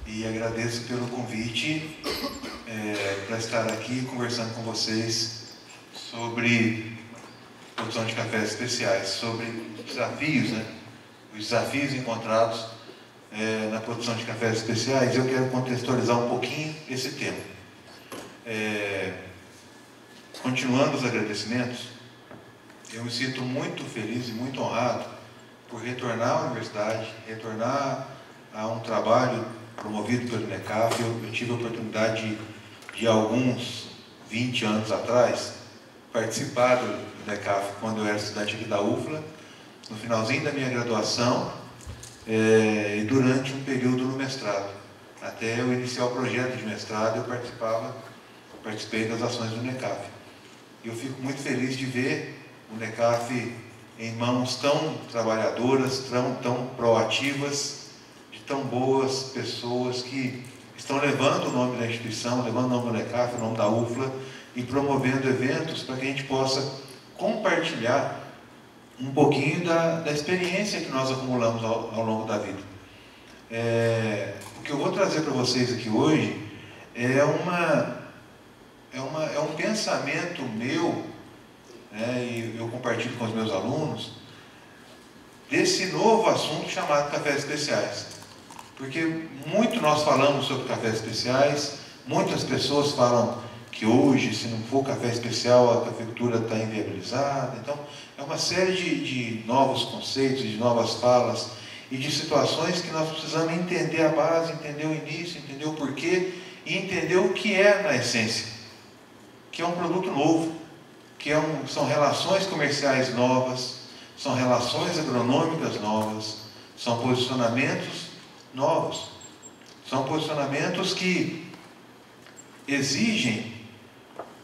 e agradeço pelo convite para estar aqui conversando com vocês sobre produção de cafés especiais, sobre desafios, os desafios encontrados na produção de cafés especiais. Eu quero contextualizar um pouquinho esse tema. Continuando os agradecimentos, eu me sinto muito feliz e muito honrado por retornar à universidade, retornar a um trabalho promovido pelo NECAF. Eu tive a oportunidade de alguns 20 anos atrás, participar do NECAF quando eu era estudante aqui da UFLA, no finalzinho da minha graduação e durante um período no mestrado. Até eu iniciar o projeto de mestrado, eu participei das ações do NECAF. E eu fico muito feliz de ver o NECAF em mãos tão trabalhadoras, tão proativas, de tão boas pessoas que estão levando o nome da instituição, levando o nome do NECAF, o nome da UFLA, e promovendo eventos para que a gente possa compartilhar um pouquinho da experiência que nós acumulamos ao longo da vida. O que eu vou trazer para vocês aqui hoje é um pensamento meu, e eu compartilho com os meus alunos, desse novo assunto chamado cafés especiais. Porque muito nós falamos sobre cafés especiais, muitas pessoas falam que hoje, se não for café especial, a cafeicultura está inviabilizada. Então, é uma série de novos conceitos, de novas falas e de situações que nós precisamos entender a base, entender o início, entender o porquê e entender o que é na essência, que é um produto novo, que são relações comerciais novas, são relações agronômicas novas, são posicionamentos novos, são posicionamentos que exigem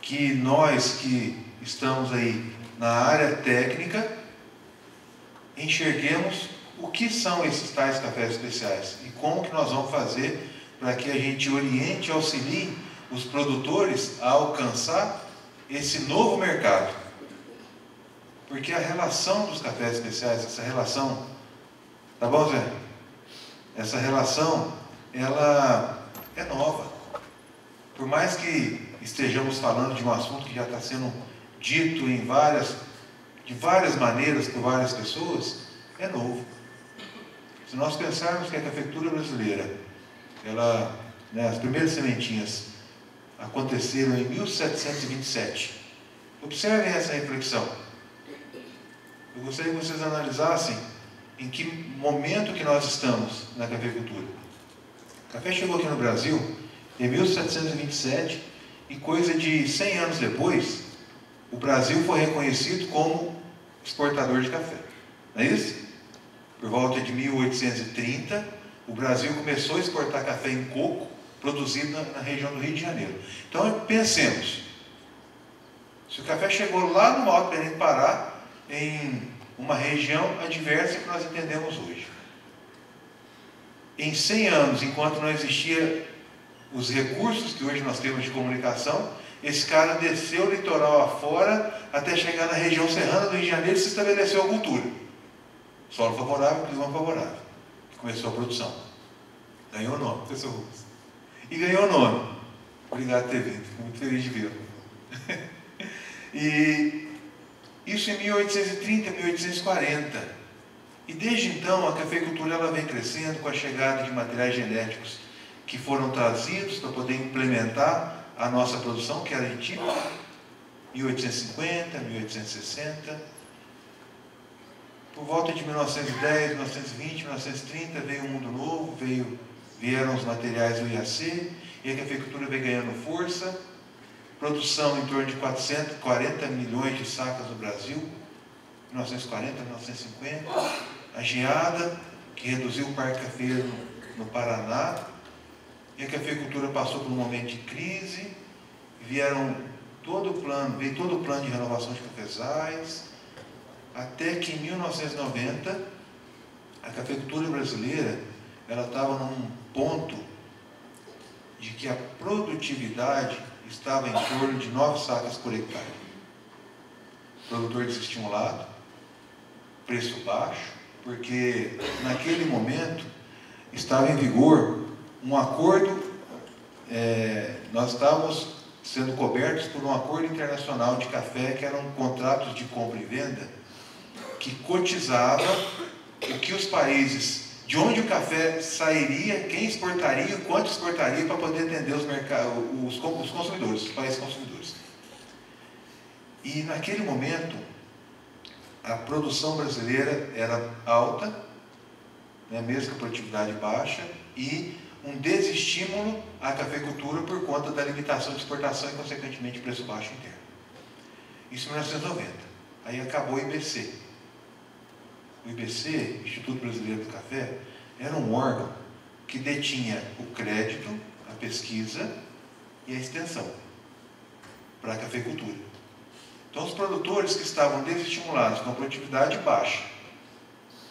que nós que estamos aí na área técnica enxerguemos o que são esses tais cafés especiais e como que nós vamos fazer para que a gente oriente e auxilie os produtores a alcançar esse novo mercado. Porque a relação dos cafés especiais, essa relação, tá bom, Zé? Essa relação, ela é nova. Por mais que estejamos falando de um assunto que já está sendo dito de várias maneiras por várias pessoas, é novo. Se nós pensarmos que a cafeicultura brasileira, as primeiras sementinhas aconteceram em 1727. Observem essa reflexão. Eu gostaria que vocês analisassem em que momento que nós estamos na cafeicultura. O café chegou aqui no Brasil em 1727 e coisa de 100 anos depois, o Brasil foi reconhecido como exportador de café. Não é isso? Por volta de 1830, o Brasil começou a exportar café em coco, produzido na região do Rio de Janeiro. Então, pensemos, se o café chegou lá no Alto Belém do Pará, em uma região adversa que nós entendemos hoje. Em 100 anos, enquanto não existia os recursos que hoje nós temos de comunicação, esse cara desceu o litoral afora até chegar na região serrana do Rio de Janeiro e se estabeleceu a cultura. Solo favorável, clima favorável. Começou a produção. Ganhou o nome, professor Rubens. E ganhou o nome. Obrigado por ter vindo, fico muito feliz de vê-lo. E isso em 1830, 1840. E desde então a cafeicultura ela vem crescendo com a chegada de materiais genéticos que foram trazidos para poder implementar a nossa produção, que era aditiva, 1850, 1860. Por volta de 1910, 1920, 1930 veio o mundo novo, vieram os materiais do IAC, e a cafeicultura veio ganhando força, produção em torno de 440 milhões de sacas no Brasil, 1940, 1950, a geada, que reduziu o parque cafeiro no Paraná, e a cafeicultura passou por um momento de crise, veio todo o plano de renovação de cafezais, até que em 1990, a cafeicultura brasileira, ela estava num ponto de que a produtividade estava em torno de 9 sacas por hectare. Produtor desestimulado, preço baixo, porque naquele momento estava em vigor um acordo, nós estávamos sendo cobertos por um acordo internacional de café, que eram contratos de compra e venda, que cotizava o que os países, de onde o café sairia, quem exportaria, quanto exportaria, para poder atender os consumidores, os países consumidores. E naquele momento, a produção brasileira era alta, né, mesmo com a produtividade baixa, e um desestímulo à cafeicultura por conta da limitação de exportação e, consequentemente, preço baixo interno. Isso em 1990. Aí acabou o IBC. O IBC, Instituto Brasileiro do Café, era um órgão que detinha o crédito, a pesquisa e a extensão para a cafeicultura. Então, os produtores que estavam desestimulados com a produtividade baixa,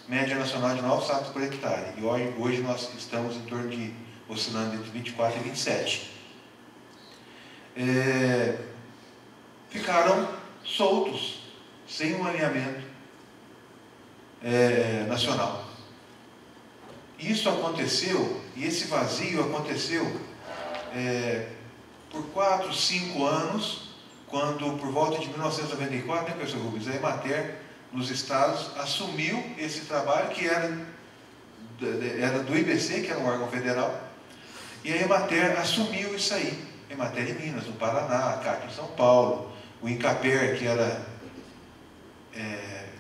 média nacional de 9 sacos por hectare, e hoje nós estamos em torno de, oscilando entre 24 e 27, ficaram soltos, sem um alinhamento nacional. Isso aconteceu, e esse vazio aconteceu por 4, 5 anos, quando, por volta de 1994, né, professor Rubens, a Emater, nos estados, assumiu esse trabalho, que era do IBC, que era um órgão federal, e a Emater assumiu isso aí. A Emater em Minas, no Paraná, a CAC em São Paulo, o Incaper, que era...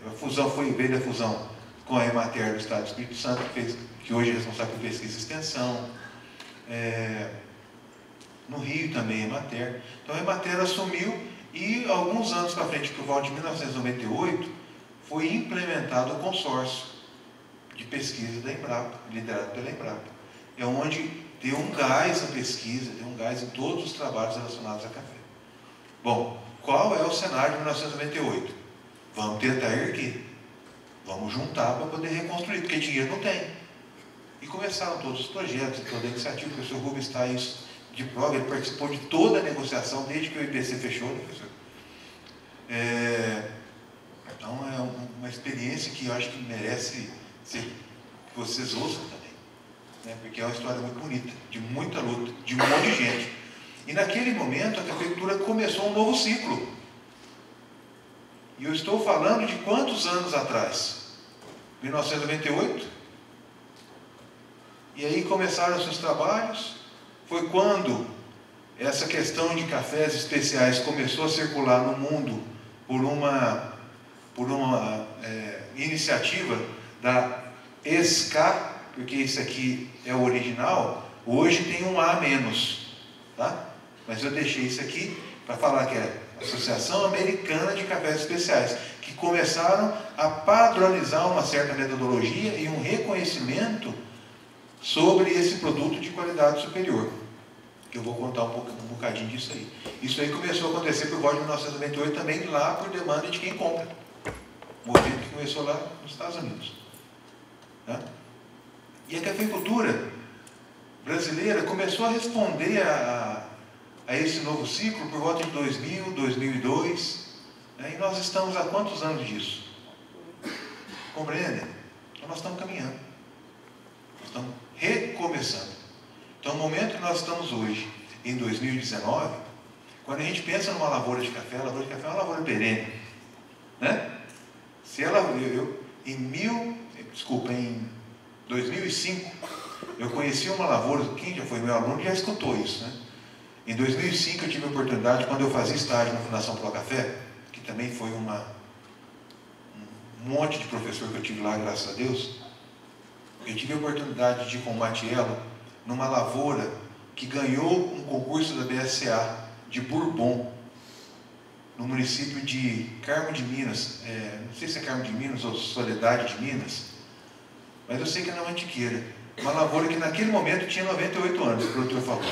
a fusão veio da fusão com a Emater do Estado do Espírito Santo, que hoje é responsável por pesquisa e extensão. No Rio também a Emater. Então a Emater assumiu, e alguns anos para frente, por volta de 1998, foi implementado o consórcio de pesquisa da Embrapa, liderado pela Embrapa. É onde deu um gás à pesquisa, deu um gás em todos os trabalhos relacionados a café. Bom, qual é o cenário de 1998? Vamos tentar erguer. Vamos juntar para poder reconstruir, porque dinheiro não tem. E começaram todos os projetos, toda a iniciativa. O professor Rubens está isso de prova, ele participou de toda a negociação desde que o IBC fechou, né, professor? Então é uma experiência que eu acho que merece que vocês ouçam também, né? Porque é uma história muito bonita, de muita luta, de um monte de gente. E naquele momento a cafeicultura começou um novo ciclo. E eu estou falando de quantos anos atrás? 1998? E aí começaram os seus trabalhos. Foi quando essa questão de cafés especiais começou a circular no mundo por uma iniciativa da ESCA, porque isso aqui é o original. Hoje tem um A menos, tá? Mas eu deixei isso aqui para falar que é a Associação Americana de Cafés Especiais, que começaram a padronizar uma certa metodologia e um reconhecimento sobre esse produto de qualidade superior. Eu vou contar um bocadinho disso aí. Isso aí começou a acontecer por volta de 1998 também, lá por demanda de quem compra. O movimento que começou lá nos Estados Unidos. Tá? E a cafeicultura brasileira começou a responder a esse novo ciclo por volta de 2000, 2002. Né? E nós estamos há quantos anos disso? Compreendem? Então nós estamos caminhando. Nós estamos recomeçando. Então, no momento que nós estamos hoje, em 2019, quando a gente pensa numa lavoura de café, a lavoura de café é uma lavoura perene, né? Se ela, em 2005, eu conheci uma lavoura, quem já foi meu aluno já escutou isso, né? Em 2005 eu tive a oportunidade, quando eu fazia estágio na Fundação Pro Café, que também foi um monte de professor que eu tive lá, graças a Deus, eu tive a oportunidade de ir com o Matiello numa lavoura que ganhou um concurso da BSA de Bourbon, no município de Carmo de Minas, não sei se é Carmo de Minas ou Soledade de Minas, mas eu sei que é na Mantiqueira. Uma lavoura que naquele momento tinha 98 anos, o produtor falou.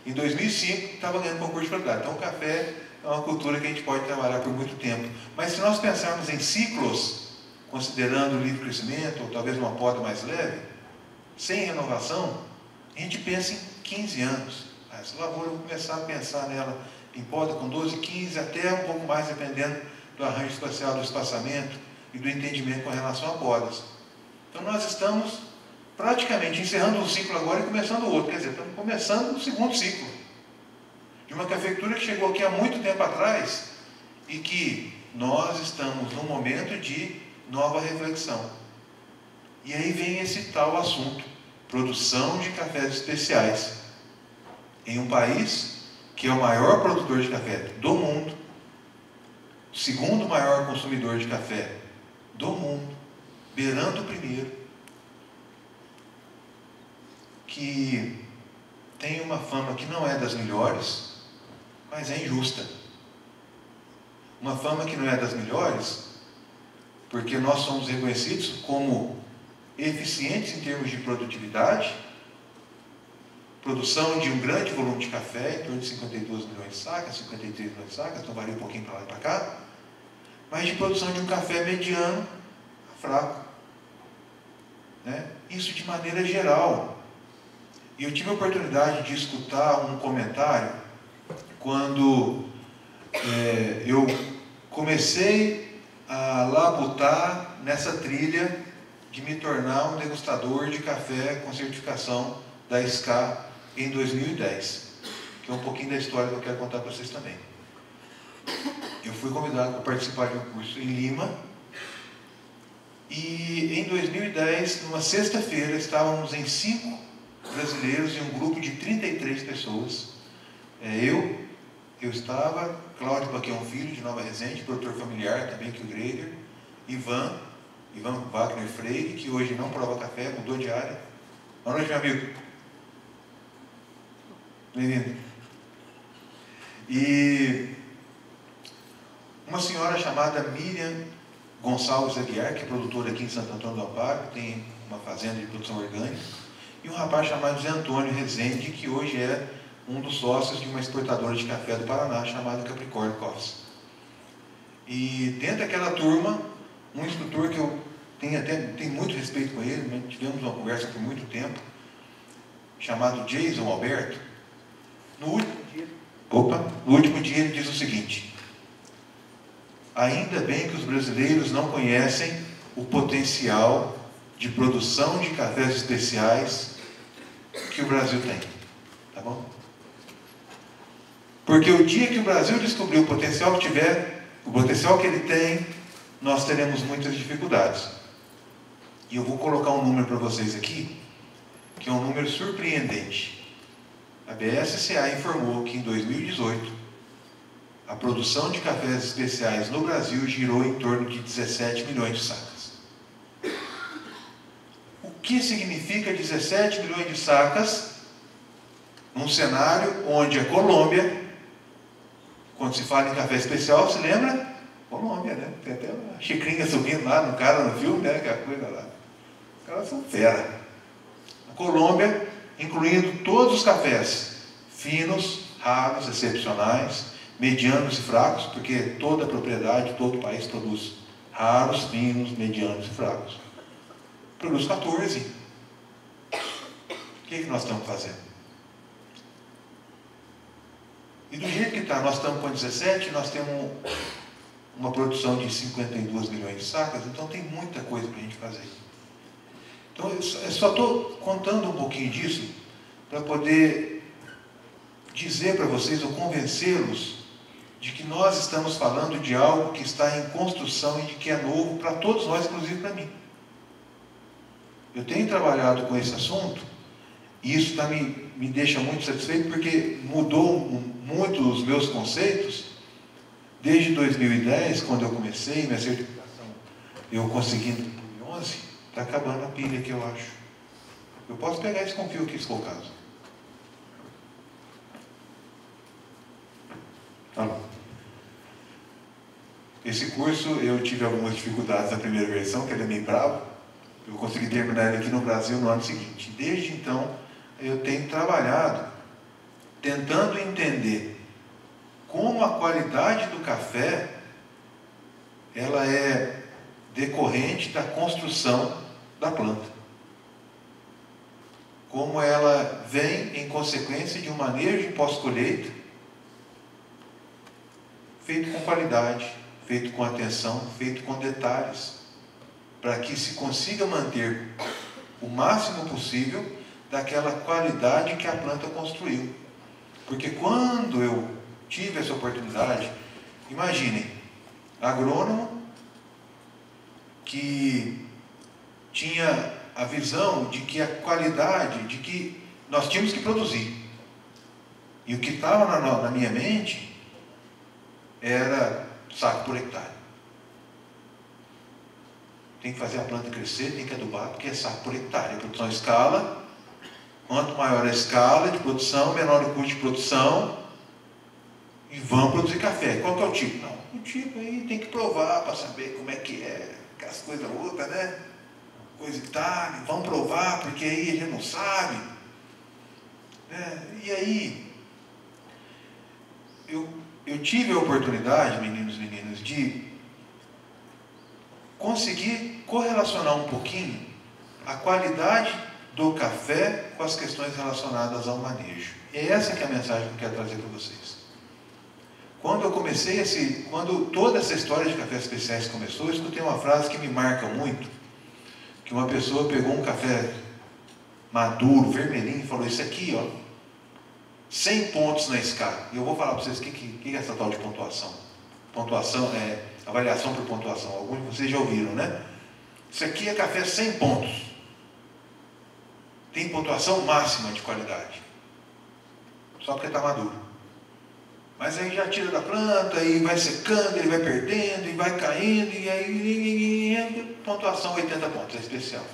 Em 2005 estava ganhando concurso de qualidade. Então o café é uma cultura que a gente pode trabalhar por muito tempo. Mas se nós pensarmos em ciclos, considerando o livre crescimento, ou talvez uma poda mais leve, sem renovação, a gente pensa em 15 anos. Essa lavoura, eu vou começar a pensar nela em poda com 12, 15, até um pouco mais, dependendo do arranjo espacial, do espaçamento e do entendimento com relação a podas. Então nós estamos praticamente encerrando um ciclo agora e começando outro. Quer dizer, estamos começando o segundo ciclo de uma cafeicultura que chegou aqui há muito tempo atrás e que nós estamos num momento de nova reflexão. E aí vem esse tal assunto, produção de cafés especiais, em um país que é o maior produtor de café do mundo, o segundo maior consumidor de café do mundo, beirando o primeiro, que tem uma fama que não é das melhores, mas é injusta. Uma fama que não é das melhores, porque nós somos reconhecidos como eficientes em termos de produtividade, produção de um grande volume de café, em torno de 52 milhões de sacas, 53 milhões de sacas, então varia um pouquinho para lá e para cá, mas de produção de um café mediano a fraco. Né? Isso de maneira geral. E eu tive a oportunidade de escutar um comentário quando eu comecei a labutar nessa trilha de me tornar um degustador de café com certificação da SCA em 2010, que é um pouquinho da história que eu quero contar para vocês também. Eu fui convidado para participar de um curso em Lima e em 2010, numa sexta-feira, estávamos em 5 brasileiros e um grupo de 33 pessoas. Eu estava, Cláudio Baquião Filho, de Nova Resende, produtor familiar também, que o Grader, Ivan Wagner Freire, que hoje não prova café, mudou de área. Boa noite, meu amigo. Bem-vindo. E uma senhora chamada Miriam Gonçalves Aguiar, que é produtora aqui em Santo Antônio do Amparo, tem uma fazenda de produção orgânica, e um rapaz chamado Zé Antônio Rezende, que hoje é um dos sócios de uma exportadora de café do Paraná, chamada Capricórnio Coffees. E dentro daquela turma, um instrutor que eu tenho muito respeito com ele, né? Tivemos uma conversa por muito tempo, chamado Jason Alberto. No último dia ele diz o seguinte: ainda bem que os brasileiros não conhecem o potencial de produção de cafés especiais que o Brasil tem. Tá bom? Porque o dia que o Brasil descobrir o potencial que tiver, o potencial que ele tem, nós teremos muitas dificuldades. E eu vou colocar um número para vocês aqui, que é um número surpreendente. A BSCA informou que em 2018, a produção de cafés especiais no Brasil girou em torno de 17 milhões de sacas. O que significa 17 milhões de sacas num cenário onde a Colômbia, quando se fala em café especial, se lembra? Colômbia, né? Tem até uma xicrinha subindo lá no cara no filme, né? Aquela coisa lá. Os caras são fera. A Colômbia, incluindo todos os cafés, finos, raros, excepcionais, medianos e fracos, porque toda a propriedade, todo o país produz raros, finos, medianos e fracos. Produz 14. O que nós estamos fazendo? E do jeito que está, nós estamos com 17, nós temos uma produção de 52 milhões de sacas, então tem muita coisa para a gente fazer. Então, eu só estou contando um pouquinho disso para poder dizer para vocês, ou convencê-los, de que nós estamos falando de algo que está em construção e de que é novo para todos nós, inclusive para mim. Eu tenho trabalhado com esse assunto e isso me deixa muito satisfeito, porque mudou muito os meus conceitos. Desde 2010, quando eu comecei minha certificação, eu consegui em 2011, está acabando a pilha que eu acho. Eu posso pegar esse com fio aqui, se for o caso. Tá bom. Esse curso eu tive algumas dificuldades na primeira versão, que ele é meio bravo. Eu consegui terminar ele aqui no Brasil no ano seguinte. Desde então, eu tenho trabalhado tentando entender como a qualidade do café ela é decorrente da construção da planta. Como ela vem em consequência de um manejo de pós-colheita feito com qualidade, feito com atenção, feito com detalhes, para que se consiga manter o máximo possível daquela qualidade que a planta construiu. Porque quando eu tive essa oportunidade, imaginem, agrônomo que tinha a visão de que a qualidade, de que nós tínhamos que produzir. E o que estava na minha mente era saco por hectare. Tem que fazer a planta crescer, tem que adubar, porque é saco por hectare. A produção escala. Quanto maior a escala de produção, menor o custo de produção. E vamos produzir café. Qual que é o tipo? Não, o tipo aí tem que provar para saber como é que é. Aquelas coisas outras, né? Coisa e tal. Vamos provar, porque aí a gente não sabe. E aí, eu tive a oportunidade, meninos e meninas, de conseguir correlacionar um pouquinho a qualidade do café com as questões relacionadas ao manejo. É essa que é a mensagem que eu quero trazer para vocês. Quando eu comecei quando toda essa história de cafés especiais começou, eu escutei uma frase que me marca muito, que uma pessoa pegou um café maduro, vermelhinho, e falou, isso aqui, ó, 100 pontos na escala. E eu vou falar para vocês o que é essa tal de pontuação. Pontuação é avaliação por pontuação. Alguns de vocês já ouviram, né? Isso aqui é café 100 pontos. Tem pontuação máxima de qualidade. Só porque está maduro. Mas aí já tira da planta, e vai secando, ele vai perdendo, e vai caindo, e aí pontuação 80 pontos, é especial.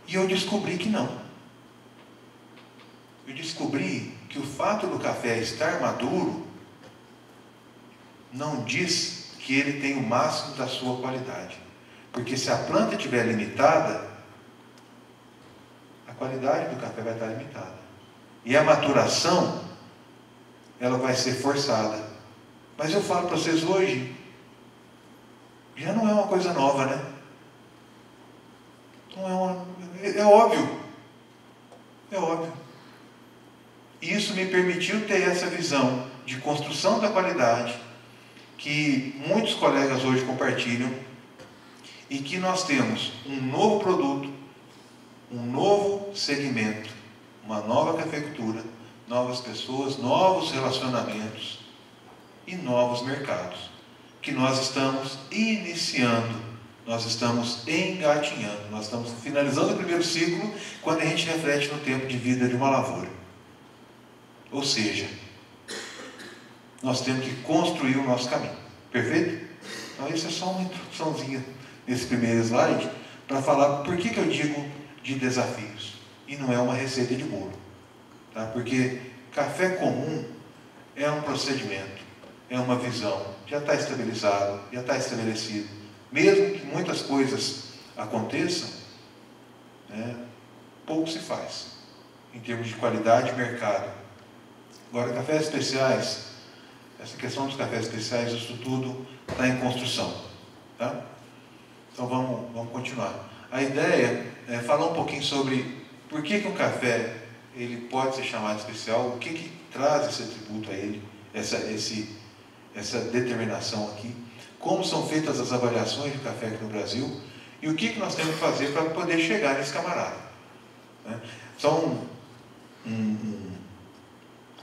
E eu descobri que não. Eu descobri que o fato do café estar maduro não diz que ele tem o máximo da sua qualidade. Porque se a planta estiver limitada, a qualidade do café vai estar limitada. E a maturação, ela vai ser forçada. Mas eu falo para vocês hoje, já não é uma coisa nova, né? É óbvio. É óbvio. E isso me permitiu ter essa visão de construção da qualidade, que muitos colegas hoje compartilham, e que nós temos um novo produto, um novo segmento, uma nova cafeicultura, novas pessoas, novos relacionamentos e novos mercados, que nós estamos iniciando, nós estamos engatinhando, nós estamos finalizando o primeiro ciclo, quando a gente reflete no tempo de vida de uma lavoura. Ou seja, nós temos que construir o nosso caminho. Perfeito? Então, isso é só uma introduçãozinha nesse primeiro slide, para falar por que eu digo de desafios. E não é uma receita de bolo. Tá? Porque café comum é um procedimento, é uma visão, já está estabilizado, já está estabelecido. Mesmo que muitas coisas aconteçam, né, pouco se faz, em termos de qualidade de mercado. Agora, cafés especiais, essa questão dos cafés especiais, isso tudo está em construção. Tá? Então vamos continuar. A ideia é falar um pouquinho sobre por que um café ele pode ser chamado especial, o que traz esse atributo a ele, essa determinação aqui, como são feitas as avaliações de café aqui no Brasil e o que nós temos que fazer para poder chegar nesse camarada. Né? Só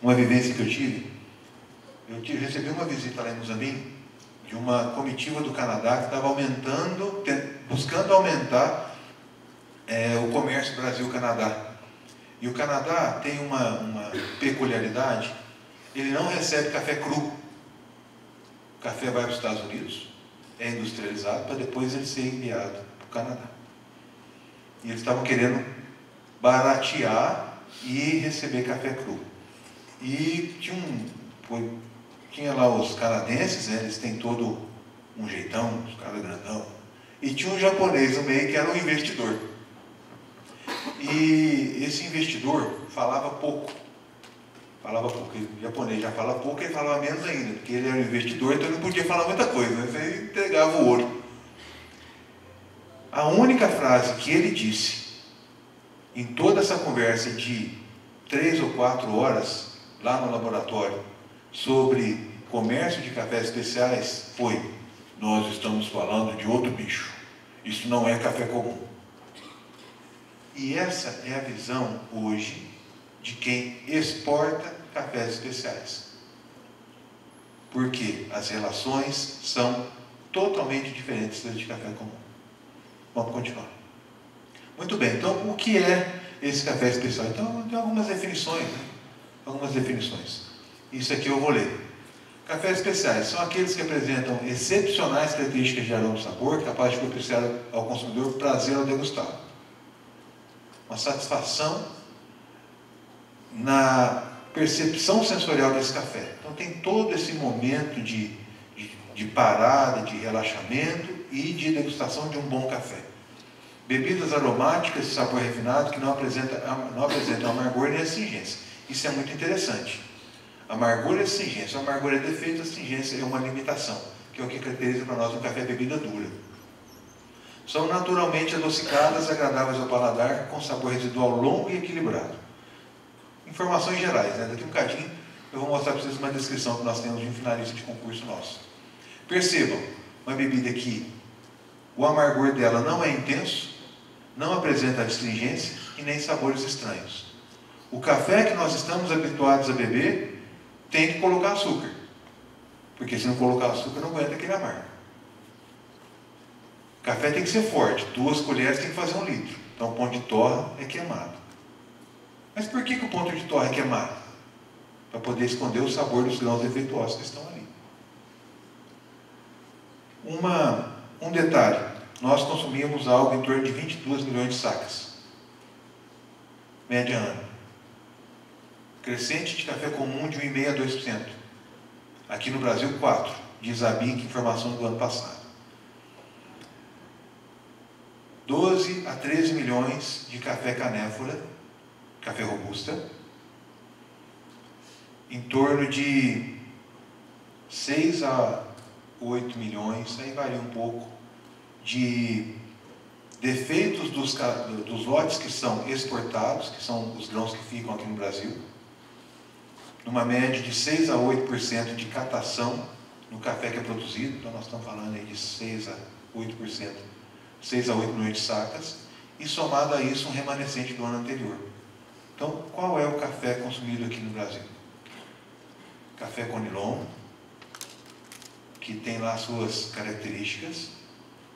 uma vivência que eu tive. Eu recebi uma visita lá em Moçambique de uma comitiva do Canadá que estava buscando aumentar o comércio Brasil-Canadá. E o Canadá tem uma peculiaridade, ele não recebe café cru. O café vai para os Estados Unidos, é industrializado, para depois ele ser enviado para o Canadá. E eles estavam querendo baratear e receber café cru. E tinha lá os canadenses, né, eles têm todo um jeitão, os caras grandão. E tinha um japonês no meio que era um investidor. E esse investidor falava pouco. O japonês já fala pouco, ele falava menos ainda, porque ele era um investidor, então ele não podia falar muita coisa, né? Ele entregava o ouro. A única frase que ele disse em toda essa conversa de 3 ou 4 horas lá no laboratório sobre comércio de cafés especiais foi: nós estamos falando de outro bicho, isso não é café comum. E essa é a visão hoje de quem exporta cafés especiais. Porque as relações são totalmente diferentes das de café comum. Vamos continuar. Muito bem, então o que é esse café especial? Então tem algumas definições, né? Algumas definições. Isso aqui eu vou ler. Cafés especiais são aqueles que apresentam excepcionais características de aroma e sabor, capazes de propiciar ao consumidor prazer ao degustá-lo. Uma satisfação na percepção sensorial desse café. Então tem todo esse momento de parada, de relaxamento e de degustação de um bom café. Bebidas aromáticas de sabor refinado que não apresentam amargor nem astringência. Isso é muito interessante. Amargor e astringência. O amargor é defeito, a astringência é uma limitação, que é o que caracteriza para nós um café bebida dura. São naturalmente adocicadas, agradáveis ao paladar, com sabor residual longo e equilibrado. Informações gerais, né? Daqui a um bocadinho eu vou mostrar para vocês uma descrição que nós temos de um finalista de concurso nosso. Percebam, uma bebida que o amargor dela não é intenso, não apresenta astringência e nem sabores estranhos. O café que nós estamos habituados a beber tem que colocar açúcar, porque se não colocar açúcar não aguenta aquele amargo. O café tem que ser forte, 2 colheres tem que fazer 1 litro. Então o ponto de torra é queimado. Mas por que o ponto de torra é queimado? Para poder esconder o sabor dos grãos defeituosos que estão ali. Um detalhe, nós consumimos algo em torno de 22 milhões de sacas. Média ano. Crescente de café comum de 1,5% a 2%. Aqui no Brasil, 4%. Diz a BIC, informação do ano passado. 12 a 13 milhões de café canéfora, café robusta. Em torno de 6 a 8 milhões, aí varia um pouco, de defeitos dos lotes que são exportados, que são os grãos que ficam aqui no Brasil, numa média de 6 a 8% de catação no café que é produzido, então nós estamos falando aí de 6 a 8%, 6 a 8 milhões de sacas, e somado a isso um remanescente do ano anterior. Então, qual é o café consumido aqui no Brasil? Café Conilon, que tem lá suas características,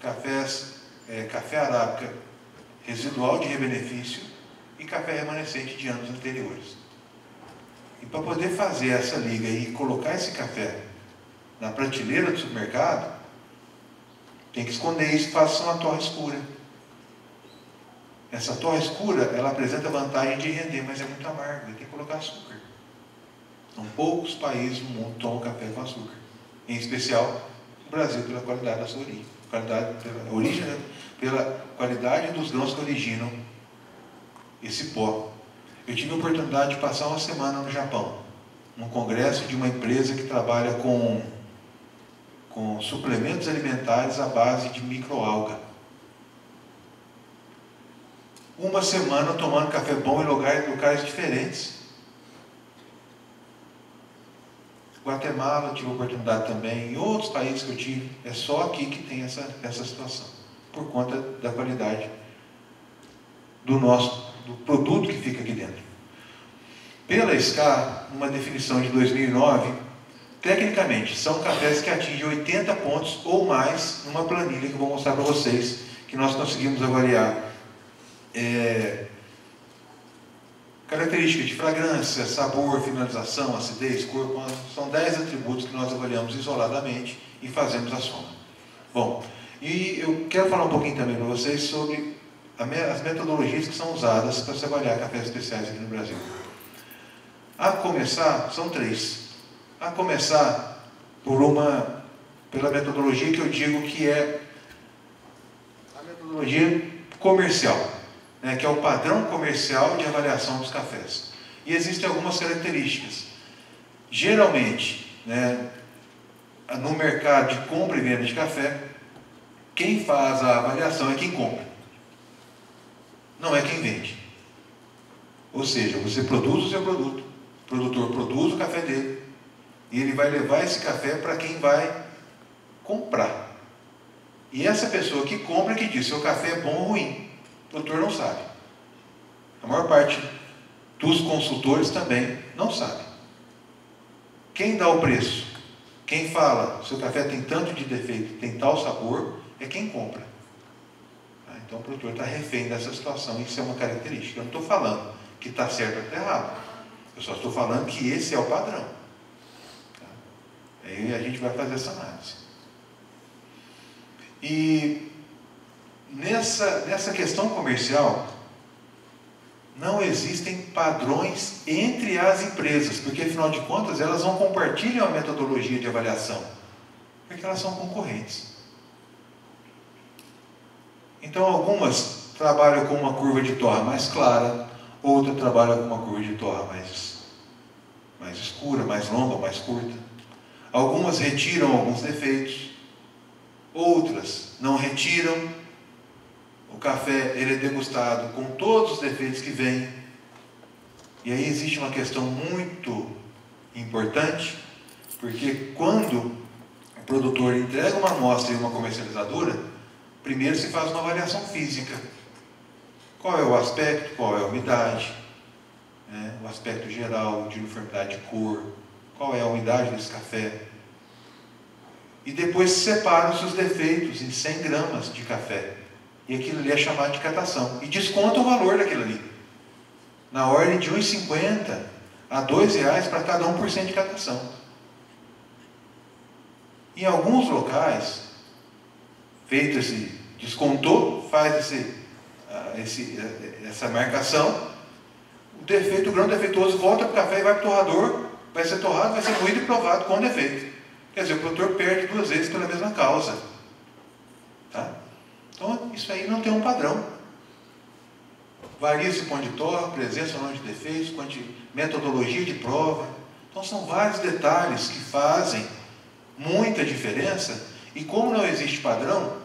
café arábica residual de rebenefício e café remanescente de anos anteriores. E para poder fazer essa liga e colocar esse café na prateleira do supermercado, tem que esconder isso e fazer uma torra escura. Essa torra escura, ela apresenta vantagem de render, mas é muito amargo, tem que colocar açúcar. São poucos países no mundo que tomam café com açúcar. Em especial, o Brasil, pela qualidade da sua origem. Pela qualidade dos grãos que originam esse pó. Eu tive a oportunidade de passar uma semana no Japão, num congresso de uma empresa que trabalha com suplementos alimentares à base de microalga. Uma semana tomando café bom em lugares diferentes. Guatemala, tive a oportunidade também, em outros países que eu tive, é só aqui que tem essa situação, por conta da qualidade do produto que fica aqui dentro. Pela SCA, uma definição de 2009, tecnicamente, são cafés que atingem 80 pontos ou mais numa planilha que eu vou mostrar para vocês, que nós conseguimos avaliar características de fragrância, sabor, finalização, acidez, cor, são 10 atributos que nós avaliamos isoladamente e fazemos a soma. Bom, e eu quero falar um pouquinho também para vocês sobre as metodologias que são usadas para se avaliar cafés especiais aqui no Brasil. A começar, são 3. A começar pela metodologia que eu digo que é a metodologia comercial, né, que é o padrão comercial de avaliação dos cafés. E existem algumas características. Geralmente, né, no mercado de compra e venda de café, quem faz a avaliação é quem compra, não é quem vende. Ou seja, você produz o seu produto, o produtor produz o café dele, e ele vai levar esse café para quem vai comprar. E essa pessoa que compra que diz se o café é bom ou ruim, o produtor não sabe. A maior parte dos consultores também não sabe. Quem dá o preço, quem fala, seu café tem tanto de defeito, tem tal sabor, é quem compra. Então o produtor está refém dessa situação, isso é uma característica. Eu não estou falando que está certo ou está errado, eu só estou falando que esse é o padrão. Aí a gente vai fazer essa análise. E nessa questão comercial, não existem padrões entre as empresas, porque afinal de contas elas não compartilham a metodologia de avaliação, porque elas são concorrentes. Então algumas trabalham com uma curva de torra mais clara, outras trabalham com uma curva de torra mais escura, mais longa, mais curta. Algumas retiram alguns defeitos, outras não retiram. O café ele é degustado com todos os defeitos que vêm. E aí existe uma questão muito importante, porque quando o produtor entrega uma amostra em uma comercializadora, primeiro se faz uma avaliação física. Qual é o aspecto, qual é a umidade, né? O aspecto geral de uniformidade de cor, qual é a umidade desse café. E depois se separam os defeitos em 100 gramas de café. E aquilo ali é chamado de catação. E desconta o valor daquilo ali. Na ordem de R$ 1,50 a R$ 2,00 para cada 1% de catação. Em alguns locais, feito esse descontou, faz essa marcação, o defeito, o grão defeituoso volta para o café e vai para o torrador, vai ser torrado, vai ser moído e provado com defeito. Quer dizer, o produtor perde 2 vezes pela mesma causa. Tá? Então, isso aí não tem um padrão. Varia-se o ponto de torra, presença ou não de defeitos, metodologia de prova. Então, são vários detalhes que fazem muita diferença. E como não existe padrão,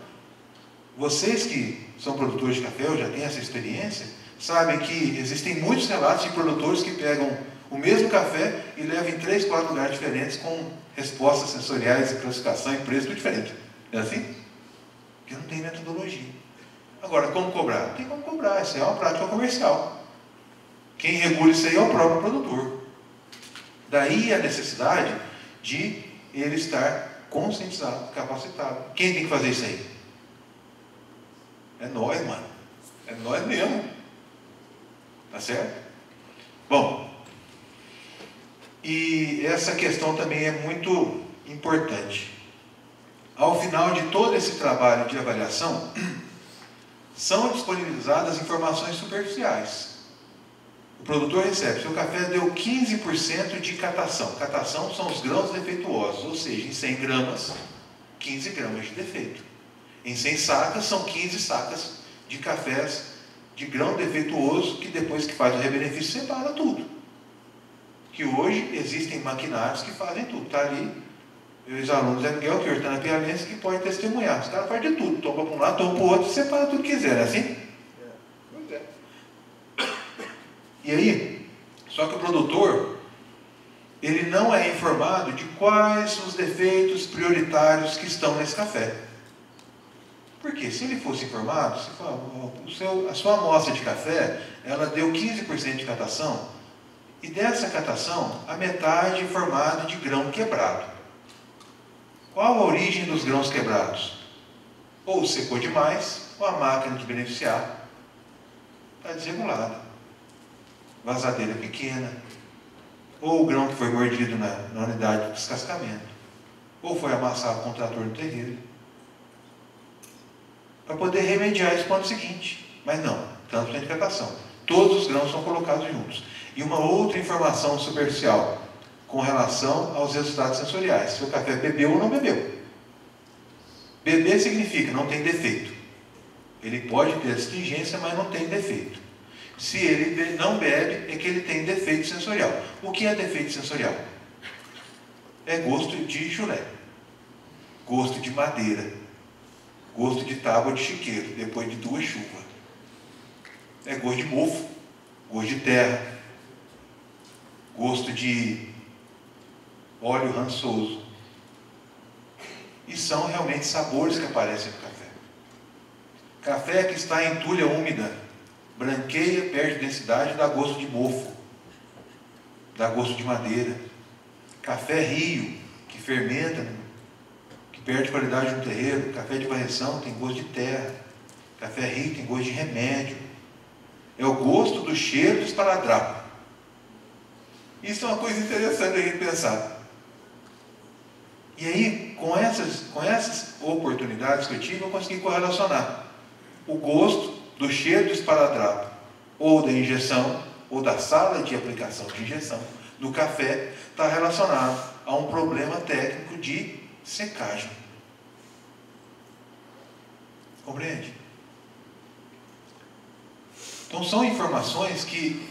vocês que são produtores de café, ou já têm essa experiência, sabem que existem muitos relatos de produtores que pegam o mesmo café e levam em 3, 4 lugares diferentes com respostas sensoriais e classificação e preço tudo diferente. É assim? Porque não tem metodologia. Agora, como cobrar? Não tem como cobrar, isso é uma prática comercial. Quem regula isso aí é o próprio produtor. Daí a necessidade de ele estar conscientizado, capacitado. Quem tem que fazer isso aí? É nós, mano. É nós mesmo. Tá certo? Bom, e essa questão também é muito importante. Ao final de todo esse trabalho de avaliação, são disponibilizadas informações superficiais. O produtor recebe, seu café deu 15% de catação. Catação são os grãos defeituosos, ou seja, em 100 gramas, 15 gramas de defeito. Em 100 sacas, são 15 sacas de cafés de grão defeituoso, que depois que faz o rebenefício, separa tudo. Que hoje existem maquinários que fazem tudo. Está ali, os alunos Zé Miguel, que Hortana Pialense, que podem testemunhar. Os caras fazem de tudo. Toma para um lado, toma para o outro, separa tudo que quiser. É assim? Pois é. E aí, só que o produtor, ele não é informado de quais os defeitos prioritários que estão nesse café. Porque se ele fosse informado, você fala, a sua amostra de café, ela deu 15% de catação, e dessa catação, a metade é formada de grão quebrado. Qual a origem dos grãos quebrados? Ou secou demais, ou a máquina de beneficiar está desregulada. Vazadeira pequena, ou o grão que foi mordido na unidade de descascamento, ou foi amassado com o trator no terreiro. Para poder remediar esse ponto seguinte. Mas não, tanto de catação. Todos os grãos são colocados juntos. E uma outra informação superficial com relação aos resultados sensoriais. Se o café bebeu ou não bebeu. Beber significa não tem defeito. Ele pode ter astringência, mas não tem defeito. Se ele não bebe, é que ele tem defeito sensorial. O que é defeito sensorial? É gosto de chulé, gosto de madeira, gosto de tábua de chiqueiro, depois de 2 chuvas. É gosto de mofo, gosto de terra, gosto de óleo rançoso. E são realmente sabores que aparecem no café. Café que está em entulha úmida, branqueia, perde densidade, dá gosto de mofo, dá gosto de madeira. Café rio, que fermenta, que perde qualidade no terreiro. Café de varreção tem gosto de terra. Café rio tem gosto de remédio. É o gosto do cheiro do esparadrapo. Isso é uma coisa interessante a gente pensar. E aí, com essas oportunidades que eu tive, eu consegui correlacionar o gosto do cheiro do esparadrapo, ou da injeção, ou da sala de aplicação de injeção, do café, está relacionado a um problema técnico de secagem. Compreende? Então são informações que,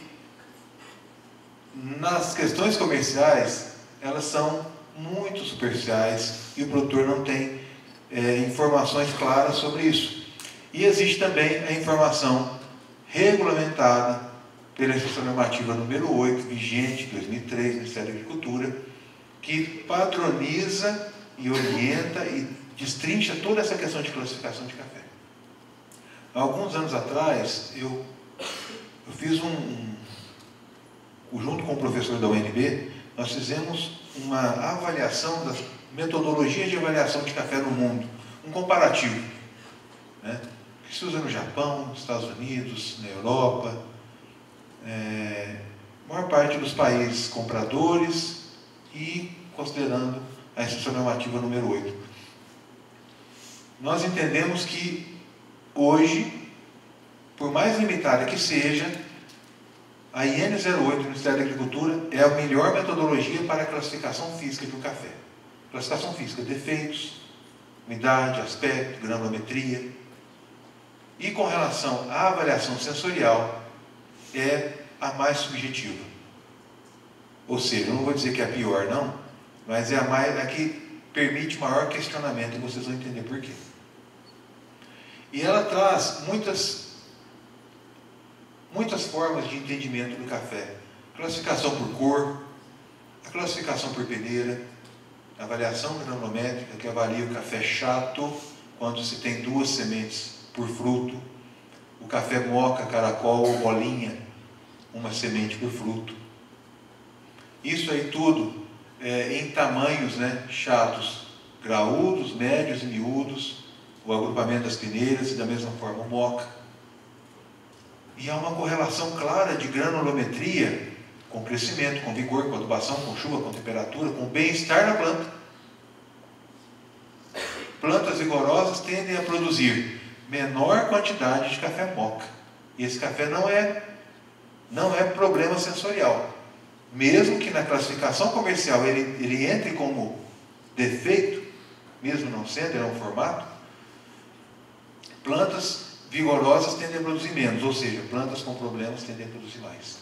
nas questões comerciais, elas são muito superficiais e o produtor não tem informações claras sobre isso. E existe também a informação regulamentada pela Instrução Normativa número 8, vigente, 2003, do Ministério da Agricultura, que padroniza e orienta e destrincha toda essa questão de classificação de café. Há alguns anos atrás, eu fiz junto com o professor da UNB, nós fizemos uma avaliação das metodologias de avaliação de café no mundo, um comparativo, né, que se usa no Japão, nos Estados Unidos, na Europa, maior parte dos países compradores e considerando a Instrução Normativa número 8. Nós entendemos que hoje, por mais limitada que seja, a IN 08 do Ministério da Agricultura é a melhor metodologia para a classificação física do café. Classificação física, defeitos, umidade, aspecto, granulometria. E com relação à avaliação sensorial, é a mais subjetiva. Ou seja, eu não vou dizer que é a pior, não, mas é a que permite maior questionamento, e vocês vão entender por quê. E ela traz muitas formas de entendimento do café. Classificação por cor, a classificação por peneira, a avaliação granulométrica, que avalia o café chato, quando se tem 2 sementes por fruto, o café moca, caracol ou bolinha, 1 semente por fruto. Isso aí tudo em tamanhos, né, chatos, graúdos, médios e miúdos, o agrupamento das peneiras e da mesma forma o moca. E há uma correlação clara de granulometria com crescimento, com vigor, com adubação, com chuva, com temperatura, com bem-estar da planta. Plantas vigorosas tendem a produzir menor quantidade de café moca. E esse café não é problema sensorial. Mesmo que na classificação comercial ele entre como defeito, mesmo não sendo, ele é um formato, plantas vigorosas tendem a produzir menos, ou seja, plantas com problemas tendem a produzir mais.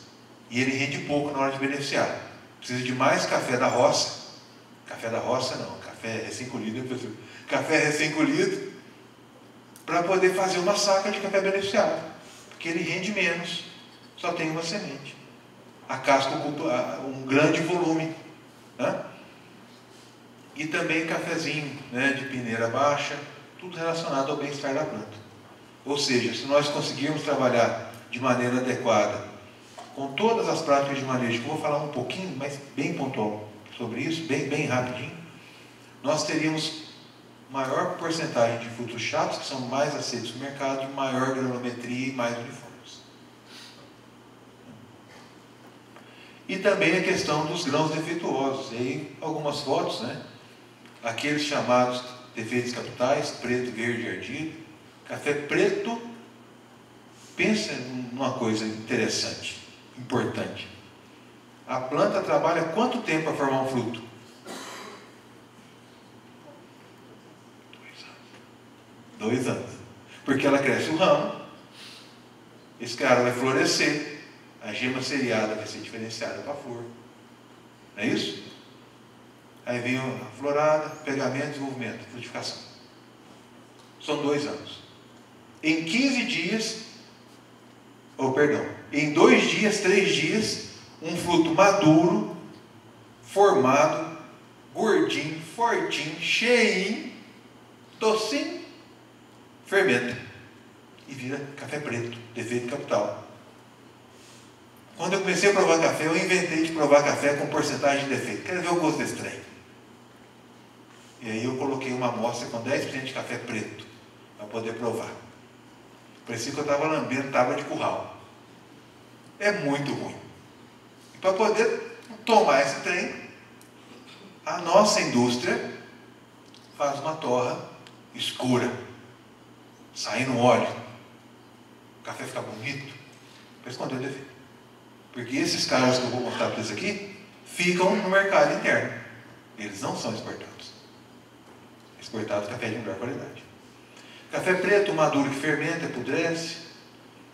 E ele rende pouco na hora de beneficiar. Precisa de mais café da roça. Café da roça não, café recém-colhido, café recém-colhido, para poder fazer uma saca de café beneficiado. Porque ele rende menos, só tem 1 semente. A casca ocupa um grande volume, né? E também cafezinho, né, de peneira baixa, tudo relacionado ao bem-estar da planta. Ou seja, se nós conseguirmos trabalhar de maneira adequada com todas as práticas de manejo, que eu vou falar um pouquinho, mas bem pontual sobre isso, bem rapidinho, nós teríamos maior porcentagem de frutos chatos, que são mais aceitos no mercado, maior granulometria e mais uniformes. E também a questão dos grãos defeituosos. E aí, algumas fotos, né? Aqueles chamados defeitos capitais, preto, verde e ardido. Café preto, pensa numa coisa interessante, importante. A planta trabalha quanto tempo para formar um fruto? 2 anos. Porque ela cresce o ramo, esse cara vai florescer, a gema seriada vai ser diferenciada para a flor. Não é isso? Aí vem a florada, pegamento, desenvolvimento, frutificação. São 2 anos. Em 15 dias, em 2 dias, 3 dias, um fruto maduro, formado, gordinho, fortinho, cheinho, docinho, fermenta e vira café preto. defeito capital. Quando eu comecei a provar café, eu inventei de provar café com porcentagem de defeito. Quero ver o gosto desse trem. E aí eu coloquei uma amostra com 10% de café preto, para poder provar. Parecia que eu estava lambendo tábua de curral. É muito ruim. E para poder tomar esse trem, a nossa indústria faz uma torra escura, saindo óleo. O café fica bonito, para esconder o defeito. Porque esses caras que eu vou mostrar para vocês aqui, ficam no mercado interno. Eles não são exportados. Exportado café de melhor qualidade. Café preto, maduro que fermenta, apodrece.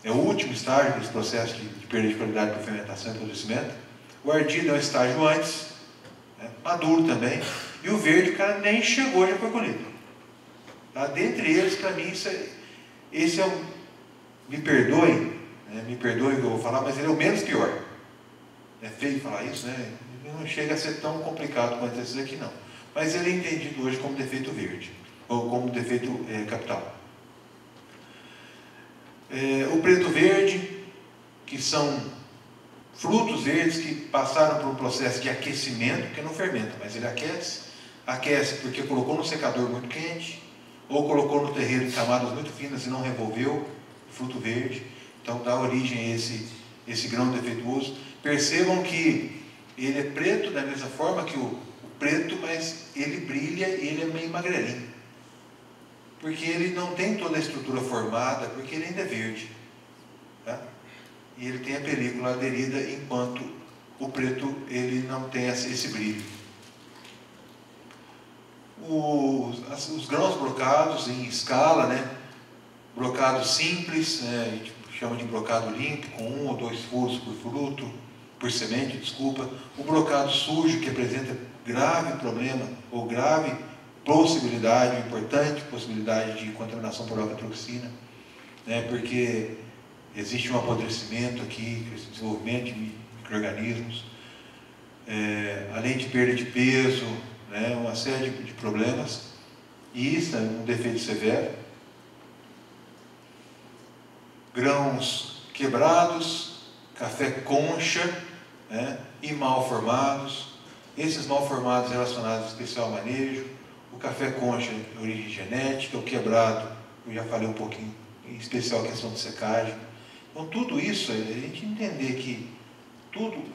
É o último estágio desse processo de perda de qualidade por fermentação e apodrecimento. O ardido é um estágio antes, né? Maduro também. E o verde, o cara nem chegou, já foi colhido. Tá? Dentre eles, para mim, esse é o... Me perdoem, né? Me perdoem o que eu vou falar, mas ele é o menos pior. É feio falar isso, né? Ele não chega a ser tão complicado quanto esses aqui, não. Mas ele é entendido hoje como defeito verde, ou como defeito capital. O preto verde, que são frutos verdes que passaram por um processo de aquecimento, porque não fermenta, mas ele aquece porque colocou no secador muito quente, ou colocou no terreiro em camadas muito finas e não revolveu, fruto verde, então dá origem a esse grão defeituoso. Percebam que ele é preto da mesma forma que o preto, mas ele brilha e ele é meio magrelinho. Porque ele não tem toda a estrutura formada, porque ele ainda é verde. Tá? E ele tem a película aderida, enquanto o preto ele não tem esse brilho. Os grãos brocados em escala, né? Brocado simples, né? A gente chama de brocado limpo, com 1 ou 2 furos por fruto, por semente, desculpa. O brocado sujo, que apresenta grave problema, ou grave possibilidade, importante possibilidade de contaminação por ocatoxina, né? Porque existe um apodrecimento aqui, desenvolvimento de micro-organismos, além de perda de peso, né? Uma série de problemas, e isso é um defeito severo. Grãos quebrados, café concha, né? E mal formados. Esses mal formados relacionados ao especial manejo. O café concha de origem genética, o quebrado, eu já falei um pouquinho, em especial a questão de secagem. Então tudo isso, a gente entender que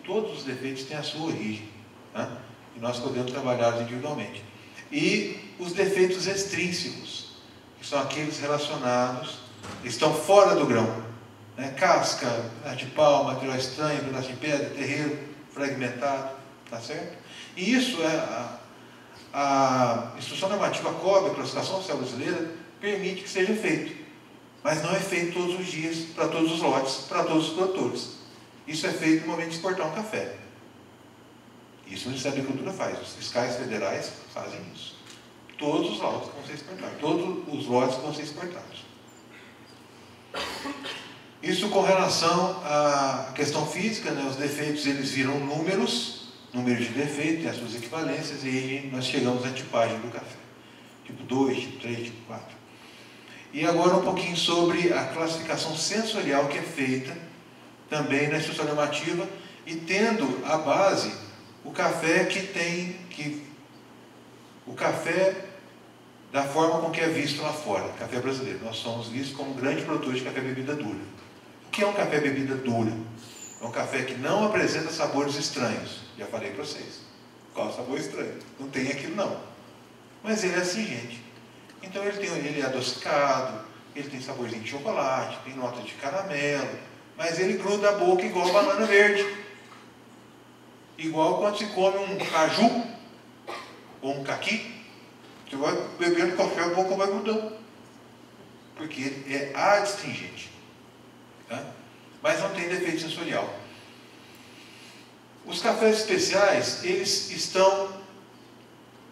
todos os defeitos têm a sua origem, né? E nós podemos trabalhá-los individualmente. E os defeitos extrínsecos, que são aqueles relacionados, estão fora do grão, né? Casca, pedaço de pau, material estranho, pedaço de pedra, terreiro fragmentado, tá certo? E isso a instrução normativa COB, a classificação oficial brasileira, permite que seja feito, mas não é feito todos os dias, para todos os lotes, para todos os produtores. Isso é feito no momento de exportar um café. Isso o Ministério da Agricultura faz, os fiscais federais fazem isso. Todos os lotes vão ser exportados, todos os lotes vão ser exportados. Isso com relação à questão física, né? Os defeitos eles viram números de defeito, tem as suas equivalências, e aí nós chegamos à tipagem do café. Tipo 2, tipo 3, tipo 4. E agora um pouquinho sobre a classificação sensorial que é feita também na instrução normativa, e tendo a base o café o café da forma com que é visto lá fora, café brasileiro. Nós somos vistos como grande produtor de café bebida dura. O que é um café bebida dura? É um café que não apresenta sabores estranhos. Já falei para vocês. Qual é o sabor estranho? Não tem aquilo não. Mas ele é astringente. Então ele é adocicado, ele tem saborzinho de chocolate, tem nota de caramelo, mas ele gruda a boca igual a banana verde. Igual quando se come um caju ou um caqui, você vai bebendo café, a boca vai grudando. Porque ele é adstringente. Tá? Mas não tem defeito sensorial. Os cafés especiais, eles estão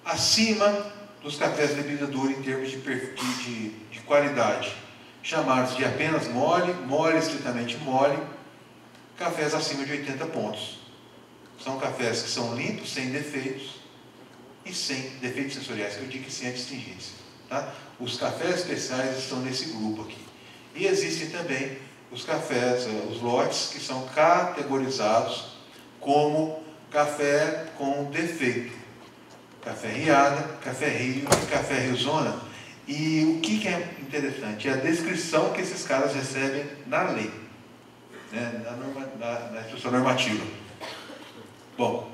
acima dos cafés de bebida dura em termos de qualidade, chamados de apenas mole, estritamente mole, cafés acima de 80 pontos. São cafés que são limpos, sem defeitos e sem defeitos sensoriais, que eu digo que sem adstringência. Tá? Os cafés especiais estão nesse grupo aqui. E existem também os cafés, os lotes que são categorizados como café com defeito. Café Riada, Café Rio e Café Rio Zona. E o que é interessante? É a descrição que esses caras recebem na lei, né? na instrução normativa. Bom,